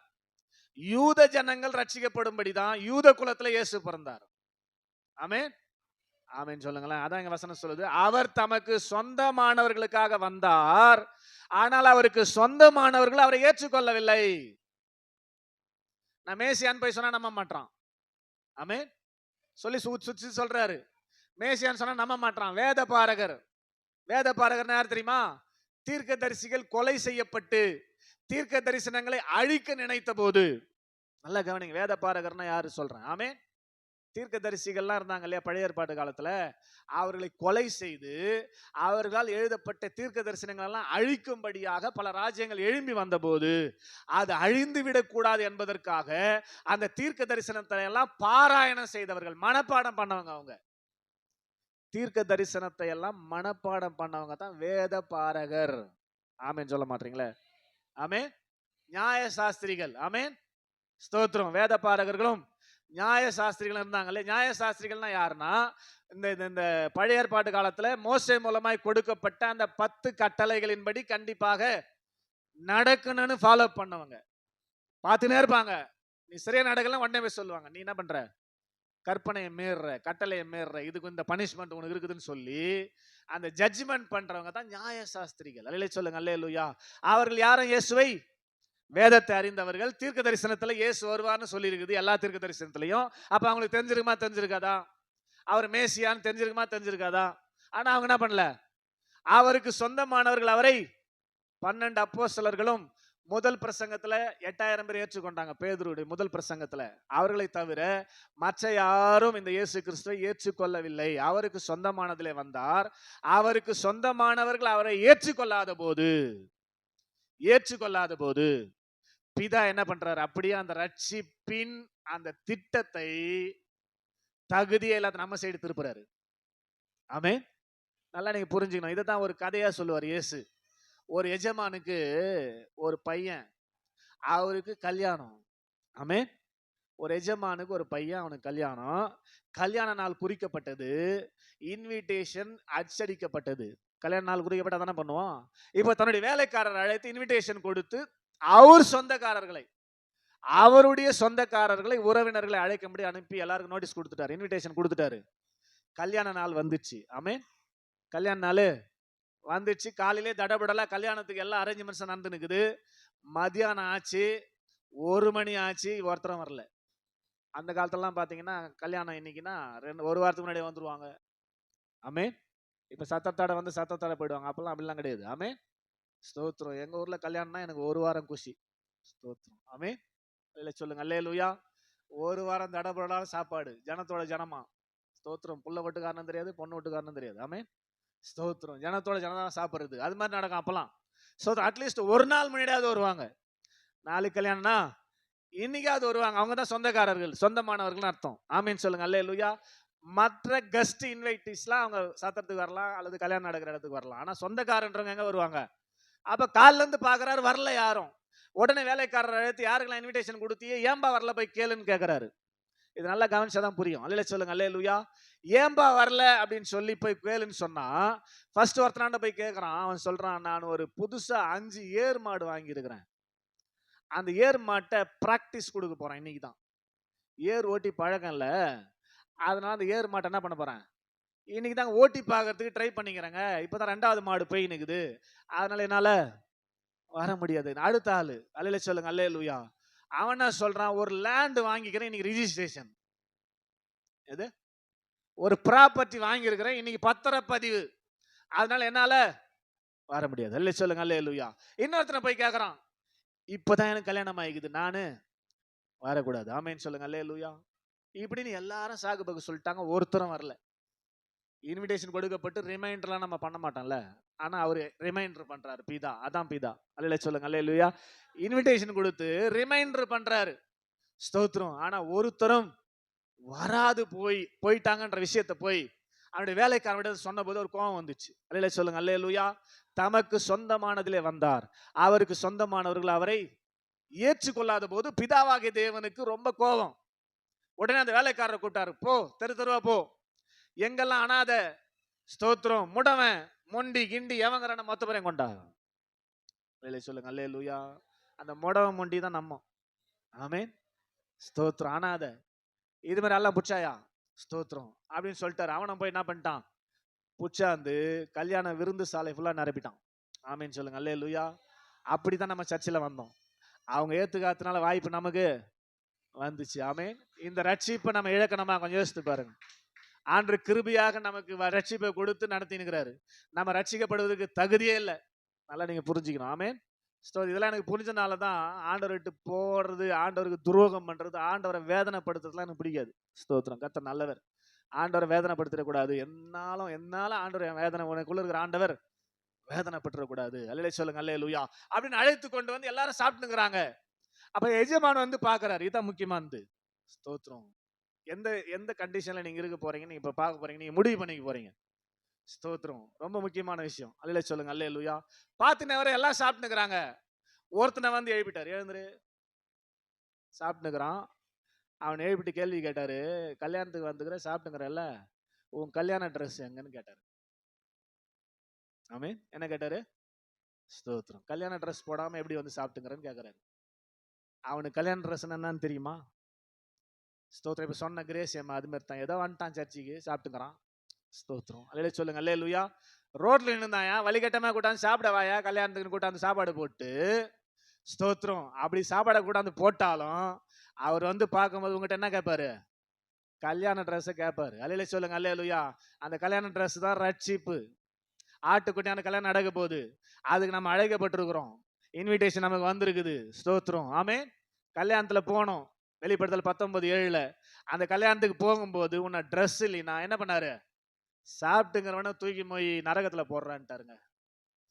யூத ஜனங்கள் ரட்சிக்கப்படும்படிதான் யூத குலத்துல இயேசு பிறந்தார். ஆமென் ஆமென் சொல்லுங்களேன். அதான் எங்க வசனம் சொல்லுது, அவர் தமக்கு சொந்தமானவர்களுக்காக வந்தார், ஆனால் அவருக்கு சொந்தமானவர்கள் அவரை ஏற்றுக்கொள்ளவில்லை. நான் மேசியான் போய் சொன்னா நம்ப மாட்டான். ஆமென் சொல்லி சுத்தி சொல்றாரு. மேசியான் சொன்னா நம்ப மாட்டான். வேத பாரகர். வேத பாரகர் யார் தெரியுமா? தீர்க்க தரிசிகள் கொலை செய்யப்பட்டு தீர்க்க தரிசனங்களை அழிக்க நினைத்த போது, நல்லா கவனிங்க, வேத பாரகர்னா யாரு சொல்றேன். ஆமென். தீர்க்க தரிசிகள்லாம் இருந்தாங்க இல்லையா பழைய ஏற்பாட்டு காலத்துல, அவர்களை கொலை செய்து அவர்களால் எழுதப்பட்ட தீர்க்க தரிசனங்கள் எல்லாம் அழிக்கும்படியாக பல ராஜ்யங்கள் எழும்பி வந்த போது, அது அழிந்து விடக்கூடாது என்பதற்காக அந்த தீர்க்க தரிசனத்தை எல்லாம் பாராயணம் செய்தவர்கள், மனப்பாடம் பண்ணவங்க. அவங்க தீர்க்க தரிசனத்தை எல்லாம் மனப்பாடம் பண்ணவங்க தான் வேத பாரகர். ஆமென் சொல்ல மாட்டீங்களே. ஆமென். நியாய சாஸ்திரிகள். ஆமென் ஸ்தோத்திரம். வேத பாரகர்களும் நியாய சாஸ்திரிகள் இருந்தாங்களே. நியாய சாஸ்திரிகள்னா யாருன்னா, இந்த பழைய ஏற்பாட்டு காலத்துல மோசே மூலமாய் கொடுக்கப்பட்ட அந்த 10 கட்டளைகளின்படி கண்டிப்பாக நடக்கணும்னு ஃபாலோ பண்ணவங்க. பார்த்துனே இருப்பாங்க. நீ சரியா நடக்கலாம் உடனே போய் சொல்லுவாங்க, நீ என்ன பண்ற, கற்பனையை மீறுற, கட்டளையை மீறுற, இதுக்கு இந்த பனிஷ்மெண்ட் உனக்கு இருக்குதுன்னு சொல்லி அந்த ஜட்ஜ்மெண்ட் பண்றவங்க தான் நியாய சாஸ்திரிகள். அல்லேலூயா சொல்லுங்க அல்லேலூயா. அவர்கள் யாரும் இயேசுவை, வேதத்தை அறிந்தவர்கள். தீர்க்க தரிசனத்துல இயேசு வருவார்னு சொல்லி இருக்குது எல்லா தீர்க்க தரிசனத்திலையும். அப்ப அவங்களுக்கு தெரிஞ்சிருக்குமா தெரிஞ்சிருக்காதா? அவர் மேசியான்னு தெரிஞ்சிருக்குமா தெரிஞ்சிருக்காதா? ஆனா அவங்க என்ன பண்ணல, அவருக்கு சொந்தமானவர்கள் அவரை 12 அப்போஸ்தலர்களும் முதல் பிரசங்கத்துல 8000 பேர் ஏற்றுக்கொண்டாங்க. பேதுருடைய முதல் பிரசங்கத்துல. அவர்களை தவிர மற்ற யாரும் இந்த இயேசு கிறிஸ்துவை ஏற்றுக்கொள்ளவில்லை. அவருக்கு சொந்தமானதிலே வந்தார். அவருக்கு சொந்தமானவர்கள் அவரை ஏற்றுக்கொள்ளாத போது பிதா என்ன பண்றாரு? அப்படியே அந்த ரட்சிப்பின் அந்த திட்டத்தை தகுதியே இல்லாத நம்ம சைடு திருப்புறாரு. ஆமென். நல்லா நீங்க புரிஞ்சுக்கணும். இதைத்தான் ஒரு கதையா சொல்லுவார் இயேசு. ஒரு எஜமானுக்கு ஒரு பையன், அவருக்கு கல்யாணம். ஆமென். ஒரு எஜமானுக்கு ஒரு பையன், அவனுக்கு கல்யாணம். கல்யாண நாள் குறிக்கப்பட்டது, இன்விடேஷன் அச்சடிக்கப்பட்டது. கல்யாண நாள் குறிக்கப்பட்ட தானே பண்ணுவோம். இப்ப தன்னுடைய வேலைக்காரர் அழைத்து இன்விடேஷன் கொடுத்து அவருடைய சொந்தக்காரர்களை உறவினர்களை அழைக்கும்படி அனுப்பி எல்லாருக்கும் நோட்டீஸ் கொடுத்துட்டாரு, இன்விடேஷன் கொடுத்துட்டாரு. கல்யாண நாள் வந்துச்சு. ஆமென். கல்யாண நாள் வந்துச்சு. காலையிலே தடபடலா கல்யாணத்துக்கு எல்லா அரேஞ்ச்மெண்ட்ஸும் நடந்து நிக்குது. மதியானம் ஆச்சு, 1 மணி ஆச்சு, ஒருத்தரும் வரல. அந்த காலத்துலலாம் பாத்தீங்கன்னா கல்யாணம் இன்னைக்குன்னா ஒரு வாரத்துக்கு முன்னாடியே வந்துருவாங்க. ஆமென். இப்ப சத்தத்தோட வந்து சத்தத்தோட போயிடுவாங்க. அப்பெல்லாம் அப்படிலாம் கிடையாது. ஆமென். ஸ்தோத்திரம். எங்க ஊர்ல கல்யாணம்னா எனக்கு 1 வாரம் குஷி. ஸ்தோத்திரம். ஆமென். இல்ல சொல்லுங்க அல்லேலூயா. 1 வாரம் தடபடலான சாப்பாடு, ஜனத்தோட ஜனமா. ஸ்தோத்திரம். புள்ள வீட்டுக்காரனும் தெரியாது, பொண்ணு வீட்டுக்காரனும் தெரியாது. ஆமென். ஸ்தோத்திரம். ஜனத்தோட ஜனதான் சாப்பிடுறது. அது மாதிரி நடக்கும் அப்பெல்லாம். ஸ்தோத்திரம். அட்லீஸ்ட் ஒரு நாள் முன்னாடியாவது வருவாங்க. நாளைக்கு கல்யாணம்னா இன்னைக்காவது வருவாங்க. அவங்க தான் சொந்தக்காரர்கள், சொந்தமானவர்கள் அர்த்தம். ஆமீன் சொல்லுங்க அல்லேலூயா. மற்ற கெஸ்ட் இன்வைட்டிஸ்லாம் அவங்க சத்திரத்துக்கு வரலாம் அல்லது கல்யாணம் நடக்கிற இடத்துக்கு வரலாம். ஆனா சொந்தக்காரன்றவங்க எங்க வருவாங்க? அப்ப காலில இருந்து பாக்குறாரு, வரல யாரும். உடனே வேலைக்காரர் அழைத்து யாருக்கெல்லாம் இன்விடேஷன் கொடுத்தியே, ஏன்பா வரல, போய் கேளுன்னு கேட்கிறாரு. இது நல்லா கவனிச்சாதான் புரியும். அல்லேலூயா சொல்லுங்க அல்லேலூயா. ஏன்பா வரல அப்படின்னு சொல்லி போய் கேளுன்னு சொன்னா, ஃபர்ஸ்ட் ஒருத்தனாண்ட போய் கேட்கறான். அவன் சொல்றான், நான் ஒரு புதுசா 5 ஏர் மாடு வாங்கி இருக்கிறேன். அந்த ஏர் மாட்டை பிராக்டிஸ் கொடுக்க போறேன். இன்னைக்கு தான் ஏர் ஓட்டி பழக்கம் இல்ல, அதனால அந்த ஏர் மாட்டை என்ன பண்ண போறேன், இன்னைக்கு தான் ஓட்டி பார்க்கறதுக்கு ட்ரை பண்ணிக்கிறேங்க. இப்பதான் 2வது மாடு போய் நிக்குது, அதனால என்னால வர முடியாது. அடுத்த ஆளு அல்லேலூயா சொல்லுங்க அல்லேலூயா. அவன் என்ன சொல்றான், ஒரு லேண்ட் வாங்கிக்கிறேன், இன்னைக்கு ரிஜிஸ்ட்ரேஷன். எது? ஒரு ப்ராப்பர்ட்டி வாங்கி இருக்கிறேன், இன்னைக்கு பத்திரப்பதிவு, அதனால என்னால வர முடியாது. அல்லேலூயா சொல்லுங்க அல்லேலூயா. இன்னொருத்தனை போய் கேட்கறான், இப்பதான் எனக்கு கல்யாணம் ஆகிக்குது, நானு வரக்கூடாது. ஆமேன்னு சொல்லுங்க அல்லேலூயா. இப்படின்னு எல்லாரும் சாகு பக்கு சொல்லிட்டாங்க, ஒருத்தரும் வரல. இன்விடேஷன் கொடுக்கப்பட்டு ரிமைண்டர்லாம் நம்ம பண்ண மாட்டோம்ல, ஆனா அவரு ரிமைண்டர் பண்றாரு. பிதா, அதான் பிதா. அல்லேலூயா சொல்லுங்க அல்லேலூயா. இன்விடேஷன் கொடுத்து ரிமைண்டர் பண்றாரு. ஸ்தோத்திரம். ஆனா ஒருத்தரும் வராது போயிட்டாங்கன்ற விஷயத்தை போய் அவருடைய வேலைக்காரன் சொன்ன போது ஒரு கோபம் வந்துச்சு. அல்லேலூயா சொல்லுங்க அல்லேலூயா. தமக்கு சொந்தமானதிலே வந்தார், அவருக்கு சொந்தமானவர்கள் அவரை ஏற்றுக்கொள்ளாத போது பிதாவாகிய தேவனுக்கு ரொம்ப கோபம். உடனே அந்த வேலைக்காரரை கூட்டாரு, போ தெரு தெருவா போ, எங்கெல்லாம் அனாத, ஸ்தோத்திரம், முடவன், மொண்டி கிண்டி எவங்கிறான மொத்த பேரையும் கொண்டா. அல்லேலூயா சொல்லுங்க அல்லேலூயா. அந்த முடவன் மொண்டி தான் நம்ம. ஆமென். ஸ்தோத்திரம். அனாத இது மாதிரி எல்லாம் புச்சாயா, ஸ்தோத்திரம் அப்படின்னு சொல்லிட்டாரு. அவனை போய் என்ன பண்ணிட்டான், புச்சாந்து கல்யாண விருந்து சாலை ஃபுல்லா நிரப்பிட்டான். ஆமீன் சொல்லுங்க அல்லேலூயா. அப்படித்தான் நம்ம சர்ச்சில் வந்தோம். அவங்க ஏத்துக்காதனால வாய்ப்பு நமக்கு வந்துச்சு. ஆமீன். இந்த ரட்சிப்பை நம்ம இழக்கணுமா? கொஞ்சம் யோசித்து பாருங்க. ஆண்டு கிருபையாக நமக்கு ரட்சிப்பை கொடுத்து நடத்தினுக்கிறாரு. நம்ம ரட்சிக்கப்படுவதற்கு தகுதியே இல்லை. நல்லா நீங்க புரிஞ்சுக்கணும். ஆமீன். இதெல்லாம் எனக்கு புரிஞ்சனால தான் ஆண்டவர் விட்டு போடுறது, ஆண்டவருக்கு துரோகம் பண்றது, ஆண்டவரை வேதனைப்படுத்துறதுலாம் எனக்கு பிடிக்காது. ஸ்தோத்திரம். கர்த்தர் நல்லவர். ஆண்டவரை வேதனைப்படுத்திடக்கூடாது. என்னாலும் ஆண்டவர் வேதனை, உனக்குள்ள இருக்கிற ஆண்டவர் வேதனைப்பட்டுறக்கூடாது. அல்லேலூயா சொல்லுங்க அல்லேலூயா. அப்படின்னு அழைத்து கொண்டு வந்து எல்லாரும் சாப்பிட்டுங்கிறாங்க. அப்ப எஜமான் வந்து பாக்குறாரு. இதுதான் முக்கியமானது. ஸ்தோத்திரம். எந்த கண்டிஷன்ல நீங்க இருக்க போறீங்க, நீங்க இப்ப பார்க்க போறீங்க, நீங்க முடிவு பண்ணிக்க போறீங்க. ஸ்தோத்திரம். ரொம்ப முக்கியமான விஷயம். அல்லேலூயா சொல்லுங்க அல்லேலூயா. பாத்துனவரை எல்லாம் சாப்பிட்டுக்கிறாங்க. ஒருத்தனை வந்து எழுப்பிட்டாரு, எழுந்துரு. சாப்பிட்டுக்கிறான். அவன் எழுப்பிட்டு கேள்வி கேட்டாரு, கல்யாணத்துக்கு வந்துக்கிற சாப்பிட்டுங்கிறல்ல, உன் கல்யாண ட்ரெஸ் எங்கன்னு கேட்டாரு. ஆமென். என்ன கேட்டாரு? ஸ்தோத்திரம். கல்யாண ட்ரெஸ் போடாம எப்படி வந்து சாப்பிட்டுங்கிறன்னு கேட்கிறாரு. அவனுக்கு கல்யாண ட்ரெஸ் என்னன்னு தெரியுமா? ஸ்தோத்திரம். இப்ப சொன்ன கிரேஸ் ஏமா அது மாதிரி தான், ஏதோ வந்துட்டான் சர்ச்சுக்கு சாப்பிட்டுக்கிறான். ஸ்தோத்திரம். அல்லேலூயா சொல்லுங்க அல்லேலூயா. ரோட்ல நின்னுதாயா, வழிகட்டமா கூட்டாந்து சாப்பிடவாயா, கல்யாணத்துக்கு கூட்டாந்து சாப்பாடு போட்டு. ஸ்தோத்திரம். அப்படி சாப்பாடை கூட்டாந்து போட்டாலும் அவர் வந்து பார்க்கும்போது உங்ககிட்ட என்ன கேட்பாரு? கல்யாண ட்ரெஸ் கேட்பாரு. அல்லேலூயா சொல்லுங்க அல்லேலூயா. அந்த கல்யாண ட்ரெஸ் தான் ரட்சிப்பு. ஆட்டுக்குட்டியான கல்யாணம் நடக்க போகுது, அதுக்கு நம்ம அழைக்கப்பட்டிருக்கிறோம். இன்விடேஷன் நமக்கு வந்திருக்குது. ஸ்தோத்திரம். ஆமென். கல்யாணத்துல போனோம். வெளிப்படுத்தல் 19:7 அந்த கல்யாணத்துக்கு போகும்போது உன்னை ட்ரெஸ் இல்லைன்னா என்ன பண்ணாரு? சாப்பிட்டுங்கிறவன தூக்கி போய் நரகத்துல போடுறான்ட்டாருங்க.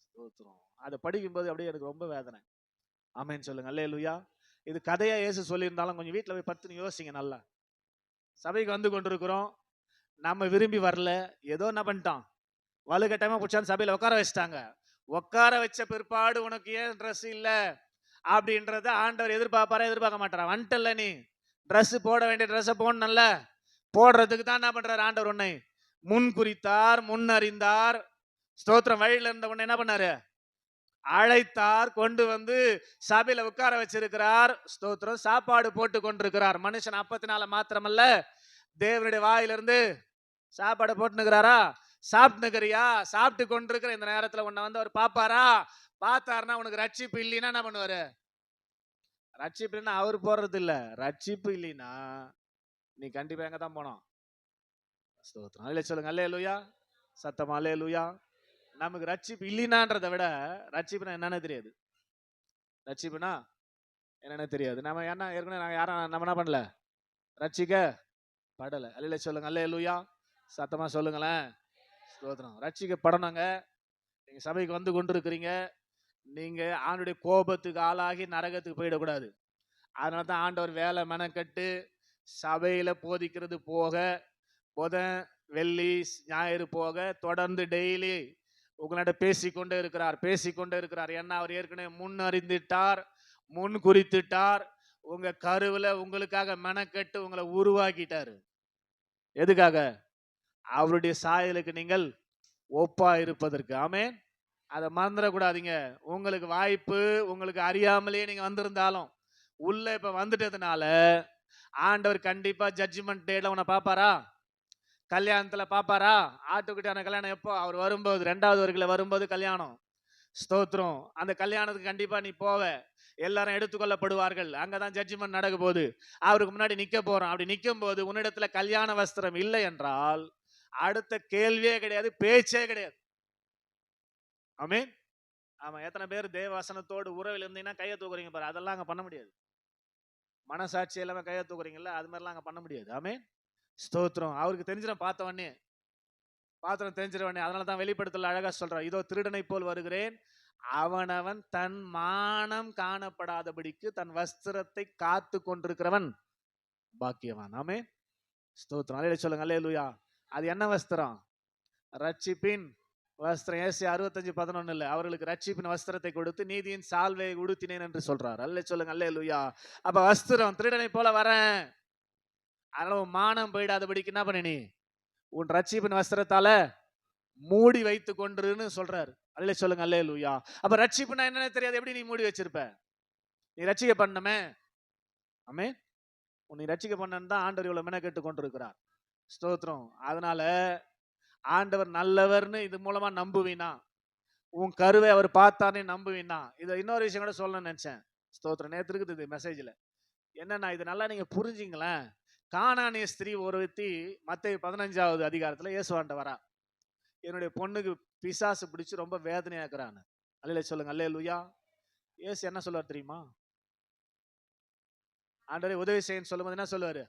ஸ்தோத்திரம். அதை படிக்கும்போது அப்படியே எனக்கு ரொம்ப வேதனை. ஆமென் சொல்லுங்க. அல்லேலூயா. இது கதையா இயேசு சொல்லியிருந்தாலும் கொஞ்சம் வீட்டில் போய் பத்துன்னு யோசிங்க நல்லா. சபைக்கு வந்து கொண்டிருக்கிறோம், நம்ம விரும்பி வரல, ஏதோ என்ன பண்ணிட்டான், வலுக்கட்டாயமா பிடிச்சாந்து சபையில உட்கார வச்சுட்டாங்க. உட்கார வச்ச பிற்பாடு உனக்கு ஏன் ட்ரெஸ் இல்ல அப்படின்றத ஆண்டவர் எதிர்பார்ப்பாரா? எதிர்பார்க்க மாட்டாரா? வந்துட்டல நீ ட்ரெஸ் போட வேண்டிய ட்ரெஸ்ஸை போடணும்ல, போடுறதுக்கு தான் என்ன பண்றாரு ஆண்டவர்? உன்னை முன் குறித்தார், முன் அறிந்தார். ஸ்தோத்திரம். வழியில இருந்த உன்னை என்ன பண்ணாரு? அழைத்தார், கொண்டு வந்து சபையில உட்கார வச்சிருக்கிறார். ஸ்தோத்திரம். சாப்பாடு போட்டு கொண்டிருக்கிறார். மனுஷன் அப்பத்தினால மாத்திரமல்ல, தேவனுடைய வாயிலிருந்து சாப்பாடு போட்டுனுக்கிறாரா? சாப்பிட்டுக்கிறியா? சாப்பிட்டு கொண்டிருக்கிற இந்த நேரத்துல உன்னை வந்து அவர் பாப்பாரா? பார்த்தாருன்னா உனக்கு ரட்சிப்பு இல்லைன்னா என்ன பண்ணுவாரு? ரட்சிப்பு இல்லைன்னா அவர் போறது இல்ல, ரட்சிப்பு இல்லைன்னா நீ கண்டிப்பா எங்க தான் போனோம். ஸ்தோத்திரம். அல்லேலூயா சொல்லுங்க. அல்லேலூயா. சத்தமா அல்லேலூயா. நமக்கு ரட்சிப்பு இல்லைனான்றதை விட ரட்சிப்புனா என்னன்னு தெரியாது. ரட்சிப்புனா என்னன்னு தெரியாது. நம்ம என்ன ஏற்கனவே நாங்கள் யாரும் நம்ம என்ன பண்ணல, ரட்சிக்க படலை. அல்லேலூயா சொல்லுங்க. அல்லேலூயா. சத்தமா சொல்லுங்களேன். ஸ்தோத்திரம். ரட்சிக்கப்படணுங்க. நீங்க சபைக்கு வந்து கொண்டு இருக்கிறீங்க, நீங்க ஆண்டுடைய கோபத்துக்கு ஆளாகி நரகத்துக்கு போயிடக்கூடாது. அதனால தான் ஆண்டவர் வேலை மெனக்கட்டு சபையில போதிக்கிறது போக, புதன் வெள்ளி ஞாயிறு போக தொடர்ந்து டெய்லி உங்களோட பேசிக்கொண்டே இருக்கிறார். ஏன்னா அவர் ஏற்கனவே முன் அறிந்துட்டார், முன் குறித்துட்டார். உங்க கருவுல உங்களுக்காக மெனக்கட்டு உங்களை உருவாக்கிட்டாரு. எதுக்காக? அவருடைய சாயலுக்கு நீங்கள் ஒப்பா இருப்பதற்கு. ஆமென். அதை மறந்துடக்கூடாதீங்க. உங்களுக்கு வாய்ப்பு, உங்களுக்கு அறியாமலே நீங்க வந்திருந்தாலும் உள்ள இப்ப வந்துட்டதுனால ஆண்டவர் கண்டிப்பா ஜட்ஜ்மெண்ட் டேல உன்னை பாப்பாரா? கல்யாணத்துல பாப்பாரா? ஆட்டுக்குட்டியான கல்யாணம் எப்போ? அவர் வரும்போது, 2வது வருகையில வரும்போது கல்யாணம். ஸ்தோத்திரம். அந்த கல்யாணத்துக்கு கண்டிப்பா நீ போவ. எல்லாரும் எடுத்துக்கொள்ளப்படுவார்கள். அங்கதான் ஜட்ஜ்மெண்ட் நடக்க போகுது. அவருக்கு முன்னாடி நிக்க போறோம். அப்படி நிற்கும் போது உன்னிடத்துல கல்யாண வஸ்திரம் இல்லை என்றால் அடுத்த கேள்வியே கிடையாது, பேச்சே கிடையாது. ஆமென். ஆமா. எத்தனை பேர் தேவவசனத்தோடு உறவில் இருந்தீங்கன்னா கையை தூக்குறீங்க பாரு. அதெல்லாம் அங்க பண்ண முடியாது. மனசாட்சி எல்லாமே கையை தூக்குறீங்கல்ல, அது மாதிரிலாம் அங்க பண்ண முடியாது. ஆமென். ஸ்தோத்திரம். அவருக்கு தெரிஞ்சிடும், பார்த்தவனே பாத்திரம் தெரிஞ்சிருவனே. அதனால தான் வெளிப்படுத்தல அழகா சொல்றார், இதோ திருடனை போல் வருகிறேன், அவனவன் தன் மானம் காணப்படாதபடிக்கு தன் வஸ்திரத்தை காத்து கொண்டிருக்கிறவன் பாக்கியவான். ஆமென். ஸ்தோத்திரம். அல்லேலூயா சொல்லுங்க. அல்லேலூயா. அது என்ன வஸ்திரம்? ரட்சிப்பின் வஸ்திரம். ஏசாயா 65:11 அவர்களுக்கு ரட்சிப்பின் வஸ்திரத்தை கொடுத்து நீதியின் சால்வையை உடுத்தினேன் என்று சொல்றார். அல்லேலூயா சொல்லுங்க. அல்லேலூயா. அப்ப வஸ்திரம், திருடனை போல வரேன், அதனால உன் மானம் போயிடாதபடிக்கு என்ன பண்ணி, உன் ரட்சிப்பின் வஸ்திரத்தால மூடி வைத்து கொண்டுன்னு சொல்றாரு. அல்லேலூயா சொல்லுங்க. அல்லேலூயா. அப்ப ரட்சிப்புனா என்னன்னு தெரியாது, எப்படி நீ மூடி வச்சிருப்ப? நீ ரட்சிக்க பண்ணமே. ஆமென். உன்னை ரட்சிக்க பண்ணன்னு தான் ஆண்டவர் இவ்வளவு மெனக்கெட்டு கொண்டிருக்கிறார். ஸ்தோத்திரம். அதனால ஆண்டவர் நல்லவர்னு இது மூலமா நம்புவீனா, உன் கருவை அவர் பார்த்தானே நம்புவீனா. இதை இன்னொரு விஷயம் கூட சொல்லணும்னு நினைச்சேன். ஸ்தோத்திரம். நேற்று இருக்குது இது மெசேஜ்ல. என்னன்னா, இது நல்லா நீங்க புரிஞ்சுங்களேன். கானானிய ஸ்திரீ ஒருத்தி மத்தேயு 15வது அதிகாரத்துல இயேசுவாண்ட வரா. என்னுடைய பொண்ணுக்கு பிசாசு பிடிச்சு ரொம்ப வேதனையாக்குறான்னு. அல்லேலூயா சொல்லுங்க. அல்லேலூயா. இயேசு என்ன சொல்லுவார் தெரியுமா? ஆண்டவரே உதவி செய்யன்னு சொல்லும்போது என்ன சொல்லுவாரு?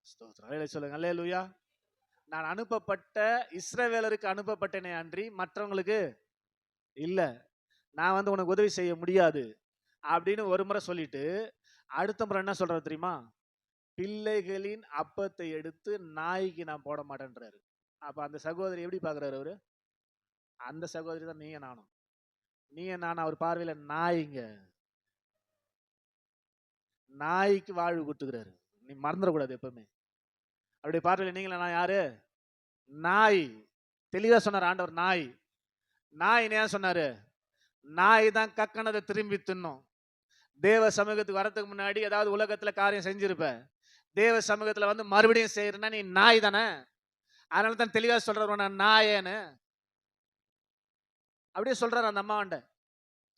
ஸ்தோத்திரம். அல்லேலூயா சொல்லுங்க. அல்லேலூயா. நான் அனுப்பப்பட்ட இஸ்ரவேலருக்கு அனுப்பப்பட்டேனே அன்றி மற்றவங்களுக்கு இல்ல. நான் வந்து உனக்கு உதவி செய்ய முடியாது அப்படின்னு ஒரு முறை சொல்லிட்டு அடுத்த முறை என்ன சொல்றாரு தெரியுமா? பிள்ளைகளின் அப்பத்தை எடுத்து நாய்க்கு நான் போட மாட்டேன்றாரு. அப்ப அந்த சகோதரி எப்படி பாக்குறாரு அவரு? அந்த சகோதரி தான் நீங்க நானும். நீங்க நானும் அவர் பார்வையில நாய்ங்க. நாய்க்கு வாழ்வு கொடுத்துக்கிறாரு. நீ மறந்துடக்கூடாது எப்பவுமே. அவருடைய பார்வையில நீங்களா நான் யாரு? நாய். தெளிவா சொன்னார் ஆண்டவர். நாய். நாய் ஏன் சொன்னாரு? நாய் தான் கக்கனதை திரும்பி தின்னும். தேவ சமூகத்துக்கு வரதுக்கு முன்னாடி ஏதாவது உலகத்துல காரியம் செஞ்சிருப்ப, தேவ சமூகத்துல வந்து மறுபடியும் செய்யறனா நீ நாய் தானே. அதனால தான் தெளிவா சொல்றாரு நான் நாயேன்னு. அப்படியே சொல்றாரு அந்த அம்மாவண்ட.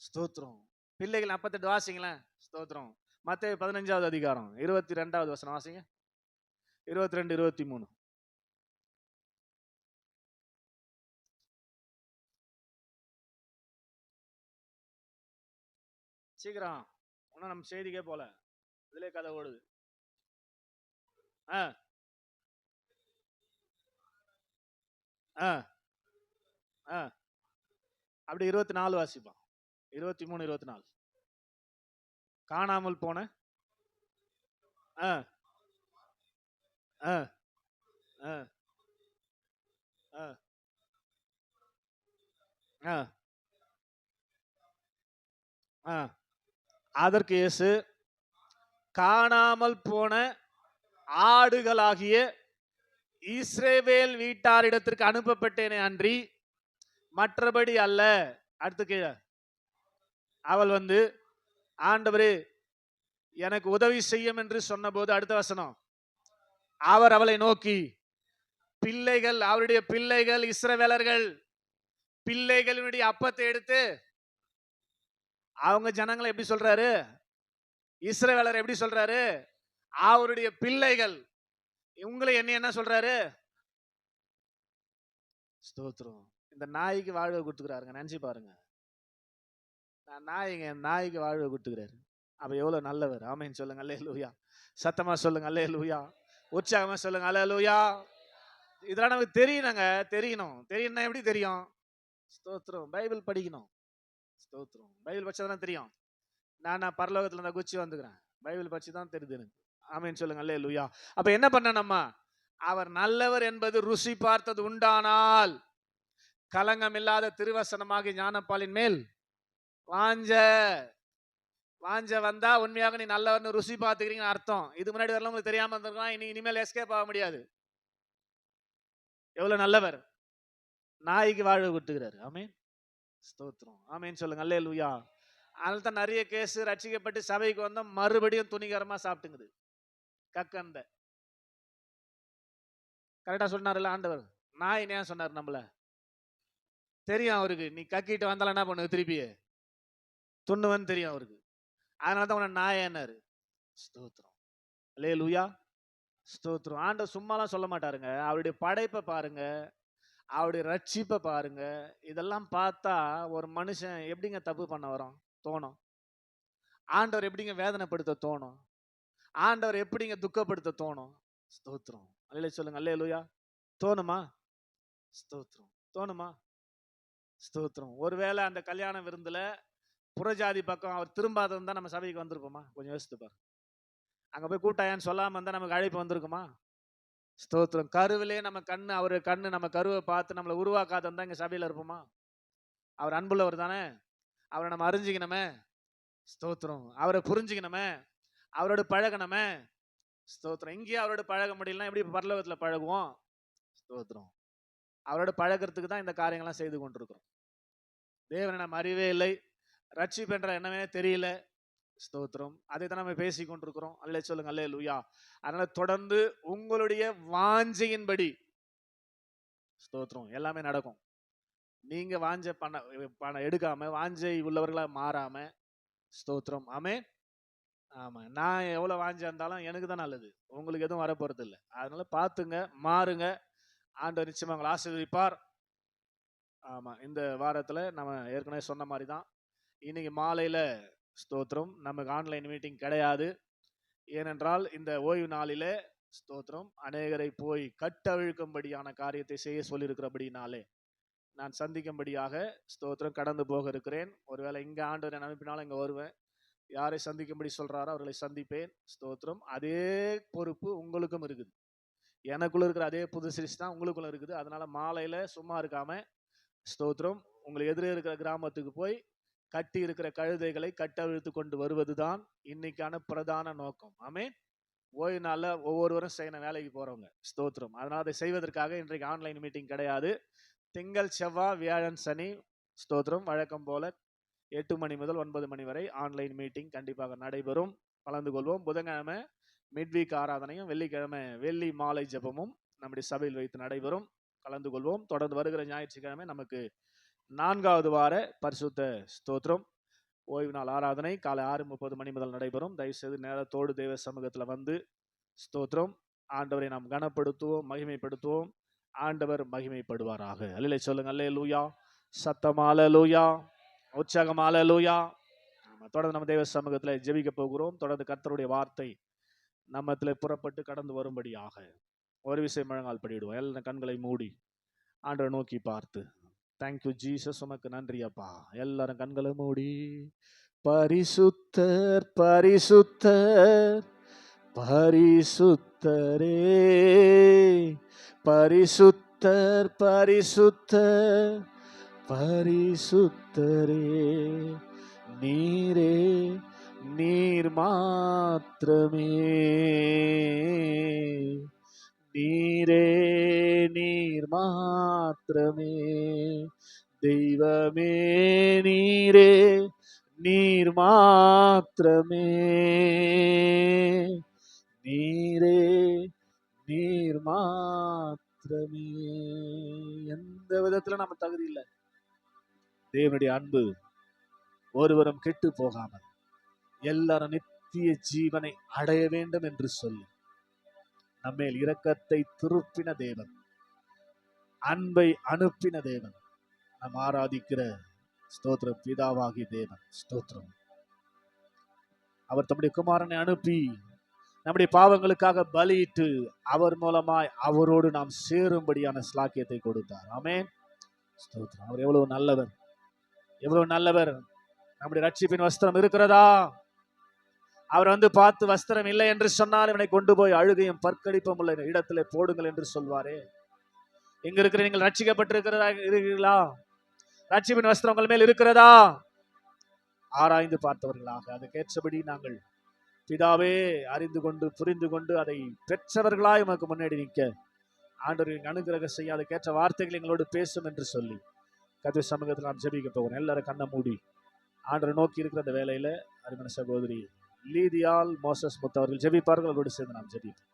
ஸ்தோத்திரம். பிள்ளைகள் 48 வாசிங்களேன். ஸ்தோத்திரம். மத்தேயு 15வது அதிகாரம் 22வது வசனம் வாசிங்க. 22, 23. சீக்கிரம், ஒன்னும் நம்ம செய்திக்கே போல, இதுலயே கதை ஓடுது. அப்படி 24 வாசிப்பான். 23, 24. காணாமல் போன அதற்கு இயேசு, காணாமல் போன ஆடுகளாகிய இஸ்ரவேல் வீட்டாரிடத்திற்கு அனுப்பப்பட்டேனே அன்றி மற்றபடி அல்ல. அடுத்து கீழே, அவள் வந்து, ஆண்டவரே எனக்கு உதவி செய்யும் என்று சொன்னபோது, அடுத்த வசனம், அவர் அவளை நோக்கி, பிள்ளைகள், அவருடைய பிள்ளைகள் இஸ்ரவேலர்கள் பிள்ளைகளுடைய அப்பத்தை எடுத்து, அவங்க ஜனங்களை எப்படி சொல்றாரு, இஸ்ரவேலர் எப்படி சொல்றாரு, அவருடைய பிள்ளைகள், உங்களை என்ன சொல்றாரு, ஸ்தோத்திரம். இந்த நாய்க்கு வாழ்வை கொடுத்துக்கிறாருங்க, நினைச்சு பாருங்க. நாய்க்கு வாழ்வை கொடுத்துக்கிறாரு. அப்ப எவ்வளவு நல்லவர். ஆமென் சொல்லுங்க, அல்லேலூயா. சத்தமா சொல்லுங்க, அல்லேலூயா. உற்சாகமா சொல்லுங்க, அல்லேலூயா. இதெல்லாம் நமக்கு தெரியணுங்க, தெரியணும்னா எப்படி தெரியும்? ஸ்தோத்திரம், பைபிள் படிக்கணும். ஸ்தோத்திரம், பைபிள் படிச்சதான் தெரியும். நான் பரலோகத்துல நான் குச்சி வந்துக்கிறேன், பைபிள் படிச்சு தான் தெரியுது எனக்கு. ஆமென் சொல்லுங்க, அல்லேலூயா. அப்ப என்ன பண்ண, நம்ம அவர் நல்லவர் என்பது ருசி பார்த்தது உண்டானால் கலங்கம் இல்லாத திருவசனமாக ஞானப்பாலின் மேல் வாஞ்ச வந்தா உண்மையாக நீ நல்லவர்னு ருசி பார்த்துக்கிறீங்கன்னு அர்த்தம். இது முன்னாடி வரலாம் உங்களுக்கு தெரியாம இருந்திருக்கலாம், இனிமேல் எஸ்கேப் ஆக முடியாது. எவ்வளவு நல்லவர், நாய்க்கு வாழ்வு கொடுத்துக்கிறாரு. ஆமென், ஸ்தோத்திரம், ஆமென் சொல்லுங்க, அல்லேலூயா. அதனால தான் நிறைய கேஸ் ரட்சிக்கப்பட்டு சபைக்கு வந்தோம், மறுபடியும் துணிகரமா சாப்பிட்டுங்குது. கக்கந்த கரெக்டா சொன்னார்ல ஆண்டவர். நாய் ஏன் சொன்னார்? நம்மள தெரியும் அவருக்கு, நீ கக்கிட்டு வந்தாலும் என்ன பண்ணுது, திருப்பியே துண்ணுவன்னு தெரியும் அவருக்கு. அதனாலதான் உன்னை நாய் என்னாரு. ஸ்தோத்திரம், அல்லேலூயா, ஸ்தோத்திரம். ஆண்டவர் சும்மாலாம் சொல்ல மாட்டாருங்க. அவருடைய படைப்பை பாருங்க, அவருடைய ரட்சிப்பை பாருங்க. இதெல்லாம் பார்த்தா ஒரு மனுஷன் எப்படிங்க தப்பு பண்ண வரும் தோணும்? ஆண்டவர் எப்படிங்க வேதனைப்படுத்த தோணும்? ஆண்டவர் எப்படிங்க துக்கப்படுத்த தோணும்? ஸ்தோத்திரம், அல்லேலூயா சொல்லுங்க, அல்லேலூயா. தோணுமா? ஸ்தோத்திரம், தோணுமா? ஸ்தோத்திரம். ஒருவேளை அந்த கல்யாண விருந்துல புறஜாதி பக்கம் அவர் திரும்பாத இருந்தா நம்ம சபைக்கு வந்திருப்போமா? கொஞ்சம் யோசித்து பாரு. அங்க போய் கூட்டாயான்னு சொல்லாம இருந்தா நமக்கு அழைப்பு வந்திருக்குமா? ஸ்தோத்திரம். கருவிலே நம்ம கண்ணு, அவரு கண்ணு நம்ம கருவை பார்த்து நம்மளை உருவாக்காத இருந்தா இங்க சபையில இருப்போமா? அவர் அன்புள்ளவர் தானே, அவரை நம்ம அறிஞ்சிக்கணுமே. ஸ்தோத்திரம், அவரை புரிஞ்சுக்கணுமே, அவரோட பழகணுமே. ஸ்தோத்திரம். இங்கேயே அவரோட பழக முடியலன்னா எப்படி பரலோகத்துல பழகுவோம்? ஸ்தோத்திரம். அவரோட பழகிறதுக்கு தான் இந்த காரியங்கள்லாம் செய்து கொண்டிருக்கிறோம். தேவனை நம்ம அறிவே இல்லை, ரட்சிப்பு என்ற எண்ணமே தெரியல. ஸ்தோத்திரம். அதை தான் நம்ம பேசி கொண்டிருக்கிறோம். அல்லே சொல்லுங்க, அல்லேலூயா. அதனால தொடர்ந்து உங்களுடைய வாஞ்சையின்படி ஸ்தோத்திரம் எல்லாமே நடக்கும். நீங்க வாஞ்சை பணம் எடுக்காம வாஞ்சை உள்ளவர்களா மாறாம, ஸ்தோத்திரம், ஆமென். ஆமா, நான் எவ்வளவு வாஞ்சா இருந்தாலும் எனக்கு தான் நல்லது, உங்களுக்கு எதுவும் வரப்போறது இல்லை. அதனால பாத்துங்க, மாறுங்க. ஆண்டவர் நிச்சயமா உங்களை ஆசீர்வதிப்பார். ஆமா, இந்த வாரத்துல நம்ம ஏற்கனவே சொன்ன மாதிரி தான் இன்னைக்கு மாலையில ஸ்தோத்திரம் நமக்கு ஆன்லைன் மீட்டிங் கிடையாது. ஏனென்றால் இந்த ஓய்வு நாளிலே ஸ்தோத்திரம் அநேகரை போய் கட்டவிழ்க்கும்படியான காரியத்தை செய்ய சொல்லியிருக்கிறபடினாலே நான் சந்திக்கும்படியாக ஸ்தோத்திரம் கடந்து போக இருக்கிறேன். ஒருவேளை இங்க ஆண்டவர் அனுப்பினாலும் இங்க வருவேன். யாரை சந்திக்கும்படி சொல்றாரோ அவர்களை சந்திப்பேன். ஸ்தோத்திரம். அதே பொறுப்பு உங்களுக்கும் இருக்குது. எனக்குள்ள இருக்கிற அதே புது சிரிச்சு தான் உங்களுக்குள்ள இருக்குது. அதனால மாலையில சும்மா இருக்காம ஸ்தோத்திரம் உங்களுக்கு எதிரே இருக்கிற கிராமத்துக்கு போய் கட்டி இருக்கிற கழுதைகளை கட்டவிழ்த்து கொண்டு வருவதுதான் இன்னைக்கான பிரதான நோக்கம். ஆமென். ஓய்வு நாள்ல ஒவ்வொருவரும் செய்யணும், வேலைக்கு போறவங்க. ஸ்தோத்திரம். அதனால அதை செய்வதற்காக இன்றைக்கு ஆன்லைன் மீட்டிங் கிடையாது. திங்கள், செவ்வாய், வியாழன், சனி ஸ்தோத்திரம் வழக்கம் போல 8 மணி முதல் 9 மணி வரை ஆன்லைன் மீட்டிங் கண்டிப்பாக நடைபெறும். கலந்து கொள்வோம். புதன்கிழமை மிட்வீக் ஆராதனையும், வெள்ளிக்கிழமை வெள்ளி மாலை ஜெபமும் நம்முடைய சபையில் வைத்து நடைபெறும். கலந்து கொள்வோம். தொடர்ந்து வருகிற ஞாயிற்றுக்கிழமை நமக்கு 4வது வார பரிசுத்த ஸ்தோத்திரம் ஓய்வு நாள் ஆராதனை காலை 6:30 மணி முதல் நடைபெறும். தயவுசெய்து நேரத்தோடு தேவ சமூகத்தில் வந்து ஸ்தோத்திரம் ஆண்டவரை நாம் கனப்படுத்துவோம், மகிமைப்படுத்துவோம். ஆண்டவர் மகிமைப்படுவாராக. அல்லேலூயா சொல்லுங்க, அல்லேலூயா. சத்தமா அல்லேலூயா, உற்சாகமா அல்லேலூயா. தொடர்ந்து நம்ம தேவ சமூகத்தில் ஜெபிக்க போகிறோம். தொடர்ந்து கர்த்தருடைய வார்த்தை நம்மத்தில் புறப்பட்டு கடந்து வரும்படியாக ஒரு விஷயம் முழங்கால் படிவிடுவோம். எல்லா கண்களை மூடி ஆண்டவரை நோக்கி பார்த்து, தேங்க்யூ ஜீசஸ், உமக்கு நன்றி அப்பா. எல்லாரும் கண்களை மூடி, பரிசுத்தர் பரிசுத்தர் பரிசுத்தரே, பரிசுத்தர் பரிசுத்தர் பரிசுத்தரே, நீரே நீர் மாத்திரமே, நீரே நீர் மாத்திரமே, தெய்வமே நீரே நீர் மாத்திரமே, நீரே நீர் மாத்திரமே. எந்த விதத்துல நம்ம தகுதி இல்லை. தேவனுடைய அன்பு ஒருவரும் கெட்டு போகாமல் எல்லாரும் நித்திய ஜீவனை அடைய வேண்டும் என்று சொல்லி நம்மேல் இரக்கத்தை திருப்பின தேவன், அன்பை அனுப்பின தேவன், நாம் ஆராதிக்கிற ஸ்தோத்திரம் பிதாவாகி தேவன். ஸ்தோத்திரம். அவர் தம்முடைய குமாரனை அனுப்பி நம்முடைய பாவங்களுக்காக பலியிட்டு அவர் மூலமாய் அவரோடு நாம் சேரும்படியான ஸ்லாக்கியத்தை கொடுத்தார். ஆமென். ஸ்தோத்திரம். அவர் எவ்வளவு நல்லவர், எவ்வளவு நல்லவர். நம்முடைய ரட்சிப்பின் வஸ்திரம் இருக்கிறதா? அவர் வந்து பார்த்து வஸ்திரம் இல்லை என்று சொன்னால் இவனை கொண்டு போய் அழுகையும் பற்கடிப்பும் உள்ள இடத்துல போடுங்கள் என்று சொல்வாரே. இங்க இருக்கிற நீங்கள் ரட்சிக்கப்பட்டிருக்கிறதா இருக்கிறீர்களா? ரட்சிப்பின் வஸ்திரம் உங்கள் மேல் இருக்கிறதா? ஆராய்ந்து பார்த்தவர்களாக அதுக்கேற்றபடி நாங்கள் பிதாவே அறிந்து கொண்டு புரிந்து கொண்டு அதை பெற்றவர்களாய் உமக்கு முன்னாடி நிற்க ஆண்டவரின் அனுகிரகம் செய்ய அதுக்கேற்ற வார்த்தைகள் எங்களோடு பேசும் என்று சொல்லி கர்த்தர் சமூகத்தில் நாம் ஜெபிக்க போகிறோம். எல்லாரும் கண்ணை மூடி ஆண்டவரை நோக்கி இருக்கிற அந்த வேலையில அருமையான சகோதரி லீதியால் மோசஸ் முத்து அவர்கள் ஜெபிப்பார்கள். அவரோடு சேர்ந்து நாம் ஜெபிப்போம்.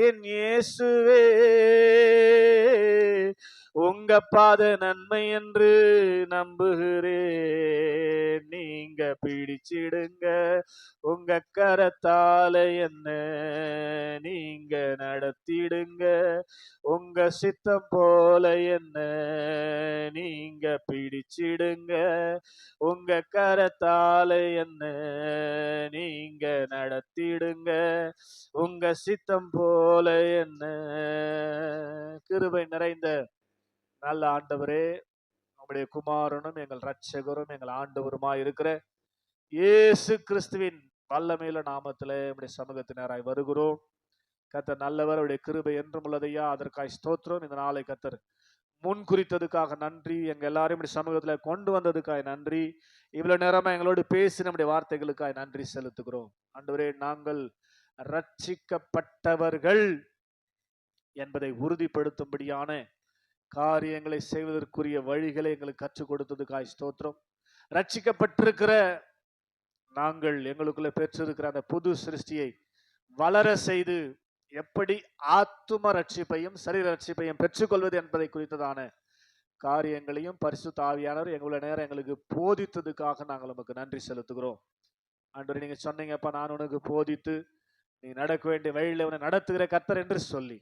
என் இயேசுவே உங்க பாத நன்மை என்று நம்புகிறேன். நீங்க பிடிச்சிடுங்க உங்க கரத்தால என்ன, நீங்க நடத்திடுங்க உங்க சித்தம் போல என்ன, நீங்க பிடிச்சிடுங்க உங்க கரத்தால என்ன, நீங்க நடத்திடுங்க உங்க சித்தம் போல என்ன. கிருபை நிறைந்த நல்ல ஆண்டவரே, நம்முடைய குமாரனும் எங்கள் இரட்சகரும் எங்கள் ஆண்டவருமாய் இருக்கிற இயேசு கிறிஸ்துவின் வல்லமையுள்ள நாமத்திலே நம்முடைய சமூகத்தினராய் வருகிறோம். கர்த்தர் நல்லவர், அவருடைய கிருபை என்றும் உள்ளதையா. அதற்காய் ஸ்தோத்திரம். இந்த நாளை கர்த்தர் முன் குறித்ததுக்காக நன்றி. எங்க எல்லாரும் இப்படி சமூகத்துல கொண்டு வந்ததுக்காய் நன்றி. இவ்வளவு நேரமா எங்களோடு பேசி நம்முடைய வார்த்தைகளுக்காய் நன்றி செலுத்துகிறோம். ஆண்டவரே, நாங்கள் ரட்சிக்கப்பட்டவர்கள் என்பதை உறுதிப்படுத்தும்படியான காரியங்களை செய்வதற்குரிய வழிகளை எங்களுக்கு கற்றுக் கொடுத்ததுக்காய் ஸ்தோத்திரம். ரட்சிக்கப்பட்டிருக்கிற நாங்கள் எங்களுக்குள்ள பெற்றிருக்கிற அந்த புது சிருஷ்டியை வளர செய்து எப்படி ஆத்தும ரட்சிப்பையும் சரீர ரட்சிப்பையும் பெற்றுக்கொள்வது என்பதை குறித்ததான காரியங்களையும் பரிசுத்த ஆவியானவர் எங்களுடைய நேரம் எங்களுக்கு போதித்ததுக்காக நாங்கள் உமக்கு நன்றி செலுத்துகிறோம். ஆண்டவரே, நீங்க சொன்னீங்கப்பா, நான் உனக்கு போதித்து நீ நடக்க வேண்டிய வழியில உன்னை நடத்துகிற கர்த்தர் என்று சொல்லி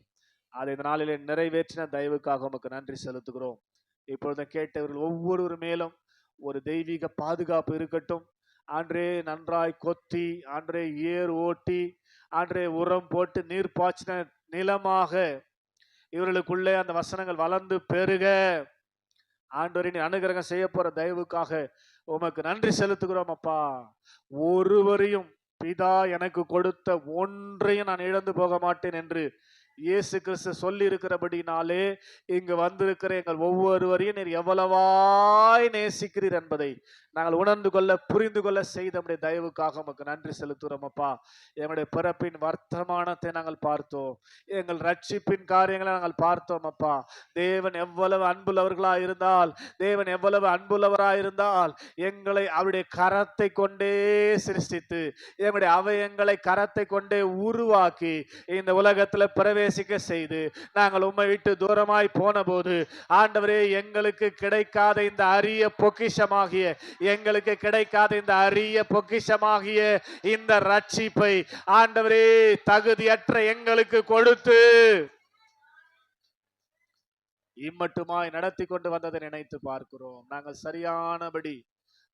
அதை இந்த நாளிலே நிறைவேற்றின தயவுக்காக உமக்கு நன்றி செலுத்துகிறோம். இப்பொழுது கேட்டவர்கள் ஒவ்வொரு மேலும் ஒரு தெய்வீக பாதுகாப்பு இருக்கட்டும். ஆண்டே, நன்றாய் கொத்தி ஆண்டே ஏர் ஓட்டி ஆண்டே உரம் போட்டு நீர் பாய்ச்சின நிலமாக இவர்களுக்குள்ளே அந்த வசனங்கள் வளர்ந்து பெருக ஆண்டவரின் அனுகிரகம் செய்ய போற தயவுக்காக உமக்கு நன்றி செலுத்துகிறோம் அப்பா. ஒருவரையும் பிதா எனக்கு கொடுத்த ஒன்றையும் நான் இழந்து போக மாட்டேன் என்று இயேசு கிறிஸ்து சொல்லி இருக்கிறபடினாலே இங்கு வந்திருக்கிற எங்கள் ஒவ்வொருவரையும் நீர் எவ்வளவாய் நேசிக்கிறீர் என்பதை நாங்கள் உணர்ந்து கொள்ள புரிந்து கொள்ள செய்த நம்முடைய தயவுக்காக உமக்கு நன்றி செலுத்துகிறோம் அப்பா. எங்களுடைய பிறப்பின் வர்த்தமானத்தை நாங்கள் பார்த்தோம், எங்கள் ரட்சிப்பின் காரியங்களை நாங்கள் பார்த்தோம் அப்பா. தேவன் எவ்வளவு அன்புள்ளவர்களாக இருந்தால், தேவன் எவ்வளவு அன்புள்ளவராக இருந்தால் எங்களை அவருடைய கரத்தை கொண்டே சிருஷ்டித்து எங்களுடைய அவயங்களை கரத்தை கொண்டே உருவாக்கி இந்த உலகத்துல பிரவேசிக்க செய்து நாங்கள் உம்மை விட்டு தூரமாய் போன போது ஆண்டவரே எங்களுக்கு கிடைக்காத இந்த அரிய பொக்கிஷமாகிய எங்களுக்கு கிடைக்காத இந்த அரிய பொக்கிஷமாகிய இந்த ரட்சிப்பை ஆண்டவரே தகுதியற்ற எங்களுக்கு கொடுத்து இம்மட்டுமாய் நடத்தி கொண்டு வந்ததை நினைத்து பார்க்கிறோம். நாங்கள் சரியானபடி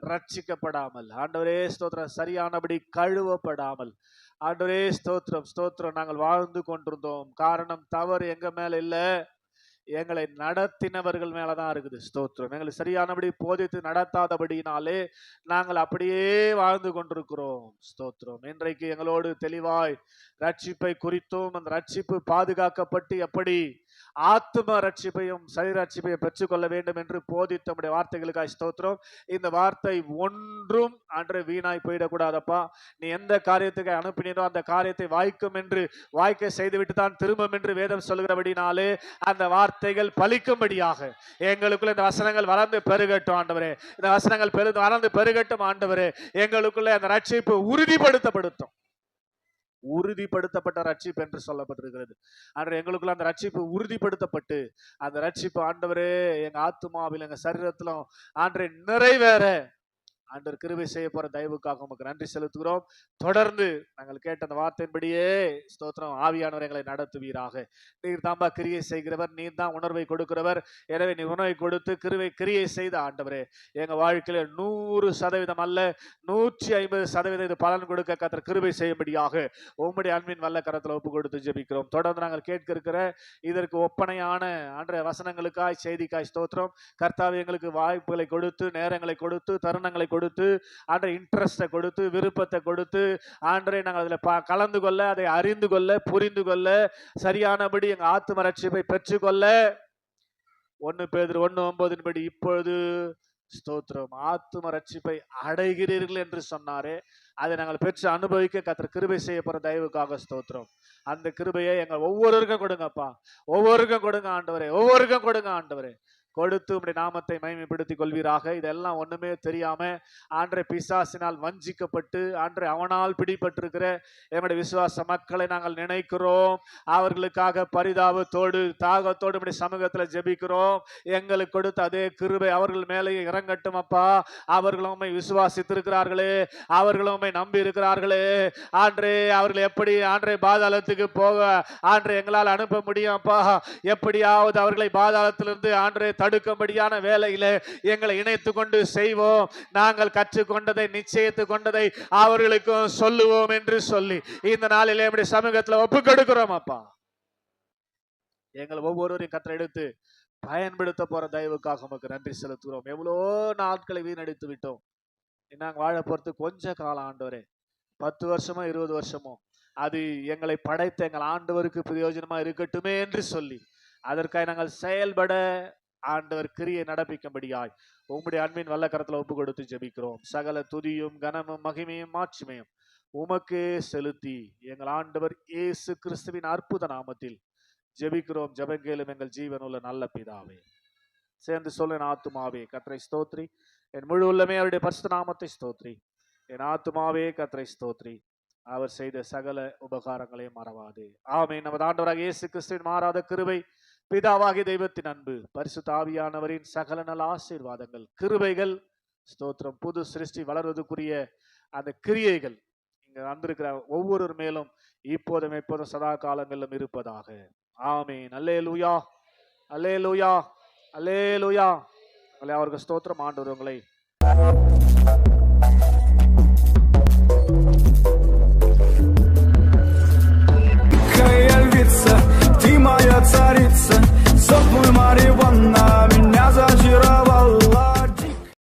ரட்சிக்கப்படாமல் ஆண்டவரே ஸ்தோத்திரம், சரியானபடி கழுவப்படாமல் ஆண்டவரே ஸ்தோத்திரம் ஸ்தோத்திரம் நாங்கள் வாழ்ந்து கொண்டிருந்தோம். காரணம் தவறு எங்க மேல இல்ல, எங்களை நடத்தினவர்கள் மேலதான் இருக்குது. ஸ்தோத்திரம். எங்களை சரியானபடி போதித்து நடத்தாதபடினாலே நாங்கள் அப்படியே வாழ்ந்து கொண்டிருக்கிறோம். ஸ்தோத்திரம். இன்றைக்கு எங்களோடு தெளிவாய் ரட்சிப்பை குறித்தும் அந்த ரட்சிப்பு பாதுகாக்கப்பட்டு எப்படி ஆத்ம ரட்சிப்பையும் சரீர ரட்சிப்பையும் பெற்றுக்கொள்ள வேண்டும் என்று போதித்த நம்முடைய வார்த்தைகளுக்காக ஸ்தோத்திரம். இந்த வார்த்தை ஒன்றும் அன்று வீணாய் போயிடக்கூடாதப்பா. நீ எந்த காரியத்துக்கு அனுப்பினோ அந்த காரியத்தை வாய்க்கும் என்று வாய்க்க செய்துவிட்டு தான் திரும்பும் என்று வேதம் சொல்கிறபடினாலே அந்த வார்த்தைகள் பலிக்கும்படியாக எங்களுக்குள்ள இந்த வசனங்கள் வளர்ந்து பெருகட்டும் ஆண்டவரே. இந்த வசனங்கள் வளர்ந்து பெருகட்டும் ஆண்டவரே. எங்களுக்குள்ள அந்த ரட்சிப்பு உறுதிப்படுத்தப்பட்ட ரட்சிப்பு என்று சொல்லப்பட்டிருக்கிறது. ஆண்டவரே எங்களுக்குள்ள அந்த ரட்சிப்பு உறுதிப்படுத்தப்பட்டு அந்த ரட்சிப்பு ஆண்டவரே எங்க ஆத்துமாவில் எங்க சரீரத்திலும் ஆண்டவரே நிறைவேற ஆண்டவர் கிருபை செய்ய போற தயவுக்காக உமக்கு நன்றி செலுத்துகிறோம். தொடர்ந்து நாங்கள் கேட்ட அந்த வார்த்தையின்படியே ஸ்தோத்திரம். ஆவியானவர் எங்களை நடத்துவீராக. நீர் தாம்பா கிரியை செய்கிறவர், நீர் தான் உணர்வை கொடுக்கிறவர். எனவே நீ உணர்வை கொடுத்து கிரியை செய்த ஆண்டவரே எங்க வாழ்க்கையில 100% அல்ல 150% இது பலன் கொடுக்க கர்த்தர் கிருபை செய்யும்படியாக உம்முடைய அன்பின் வல்ல கரத்தில் ஒப்பு கொடுத்து ஜெபிக்கிறோம். தொடர்ந்து நாங்கள் கேட்க இருக்கிற இதற்கு ஒப்பனையான ஆண்டவரே வசனங்களுக்காய் செய்திக்காய் ஸ்தோத்திரம். கர்த்தாவே எங்களுக்கு வாய்ப்புகளை கொடுத்து நேரங்களை கொடுத்து தருணங்களை கொடுத்து ஆண்டவரே இன்ட்ரெஸ்ட்டை கொடுத்து விருப்பத்தை கொடுத்து ஆண்டவரே நாங்கள் அதில் கலந்து கொள்ள, அதை அறிந்து கொள்ள, புரிந்து கொள்ள, சரியானபடி எங்கள் ஆத்தும ரட்சிப்பை பெற்றுக்கொள்ள 1 பேதுரு 1:9 இப்பொழுது ஸ்தோத்திரம் ஆத்தும ரட்சிப்பை அடைகிறீர்கள் என்று சொன்னாரே, அதை நாங்கள் பெற்று அனுபவிக்க கர்த்தர் கிருபை செய்ய போற தயவுக்காக ஸ்தோத்திரம். அந்த கிருபையை எங்கள் ஒவ்வொருவருக்கும் கொடுங்கப்பா. ஒவ்வொருக்கும் கொடுங்க ஆண்டவரே, ஒவ்வொருக்கும் கொடுங்க ஆண்டவரே. கொடுத்து உம்முடைய நாமத்தை மகிமைப்படுத்திக் கொள்வீராக. இதெல்லாம் ஒண்ணுமே தெரியாம ஆண்டவரே பிசாசினால் வஞ்சிக்கப்பட்டு ஆண்டவரே அவனால் பிடிபட்டிருக்கிற எங்களுடைய விசுவாச மக்களை நாங்கள் நினைக்கிறோம். அவர்களுக்காக பரிதாபத்தோடு தாகத்தோடு நம்முடைய சமூகத்துல ஜெபிக்கிறோம். எங்களுக்கு கொடுத்த அதே கிருபை அவர்கள் மேலே இறங்கட்டும் அப்பா. அவர்களும் உம்மை விசுவாசித்திருக்கிறார்களே, அவர்களும் உம்மை நம்பி இருக்கிறார்களே ஆண்டவரே. அவர்கள் எப்படி ஆண்டவரே பாதாளத்துக்கு போக ஆண்டவரே எங்களால் அனுப்ப முடியும் அப்பா. எப்படியாவது அவர்களை பாதாளத்திலிருந்து ஆண்டவரே தடுக்கும்படியான வேலையில எங்களை இணைத்து கொண்டு செய்வோம். நாங்கள் கற்றுக்கொண்டதை நிச்சயித்து கொண்டதை அவர்களுக்கும் சொல்லுவோம் என்று சொல்லி இந்த நாளிலே நம்முடைய சமூகத்தில் ஒப்பு கொடுக்கிறோம் அப்பா. எங்கள் ஒவ்வொருவரையும் கர்த்தர் எடுத்து பயன்படுத்த போற தயவுக்காக உமக்கு நன்றி செலுத்துகிறோம். எவ்வளோ நாட்களை வீணடித்து விட்டோம். நாங்கள் வாழ போறது கொஞ்ச காலம் ஆண்டவரே, 10 வருஷமோ 20 வருஷமோ, அது எங்களை படைத்த எங்கள் ஆண்டவருக்கு பிரயோஜனமா இருக்கட்டுமே என்று சொல்லி அதற்காக நாங்கள் செயல்பட ஆண்டவர் கிரியை நடப்பிக்கும்படியாய் உம்முடைய அன்பின் வல்ல கரத்துல ஒப்பு கொடுத்து ஜெபிக்கிறோம். சகல துதியும் கனமும் மகிமையும் மாட்சிமையும் உமக்கே செலுத்தி எங்கள் ஆண்டவர் இயேசு கிறிஸ்துவின் அற்புத நாமத்தில் ஜெபிக்கிறோம். ஜெபங்கேளும் எங்கள் ஜீவனுள்ள நல்ல பிதாவே. சேர்ந்து சொல்ல என் ஆத்துமாவே கர்த்தரை ஸ்தோத்ரி, என் முழு உள்ளமே அவருடைய பரிசுத்த நாமத்தை ஸ்தோத்ரி. என் ஆத்துமாவே கர்த்தரை ஸ்தோத்ரி, அவர் செய்த சகல உபகாரங்களையும் மறவாதே. ஆமென். நமது ஆண்டவராக இயேசு கிறிஸ்துவின் மாறாத கிருபை, பிதாவாகிய தெய்வத்தின் அன்பு, பரிசுத்த ஆவியானவரின் சகல நல ஆசீர்வாதங்கள், கிருபைகள் ஸ்தோத்திரம், புது சிருஷ்டி வளர்வதற்குரிய அந்த கிரியைகள் இங்க வந்திருக்கிற ஒவ்வொரு மேலும் இப்போதும் எப்போதும் சதா காலங்களிலும் இருப்பதாக. ஆமென். அல்லேலூயா, அல்லேலூயா, அல்லேலூயா. அவருக்கு ஸ்தோத்திரம். ஆண்டவர் உங்களை Ты моя царица, сопла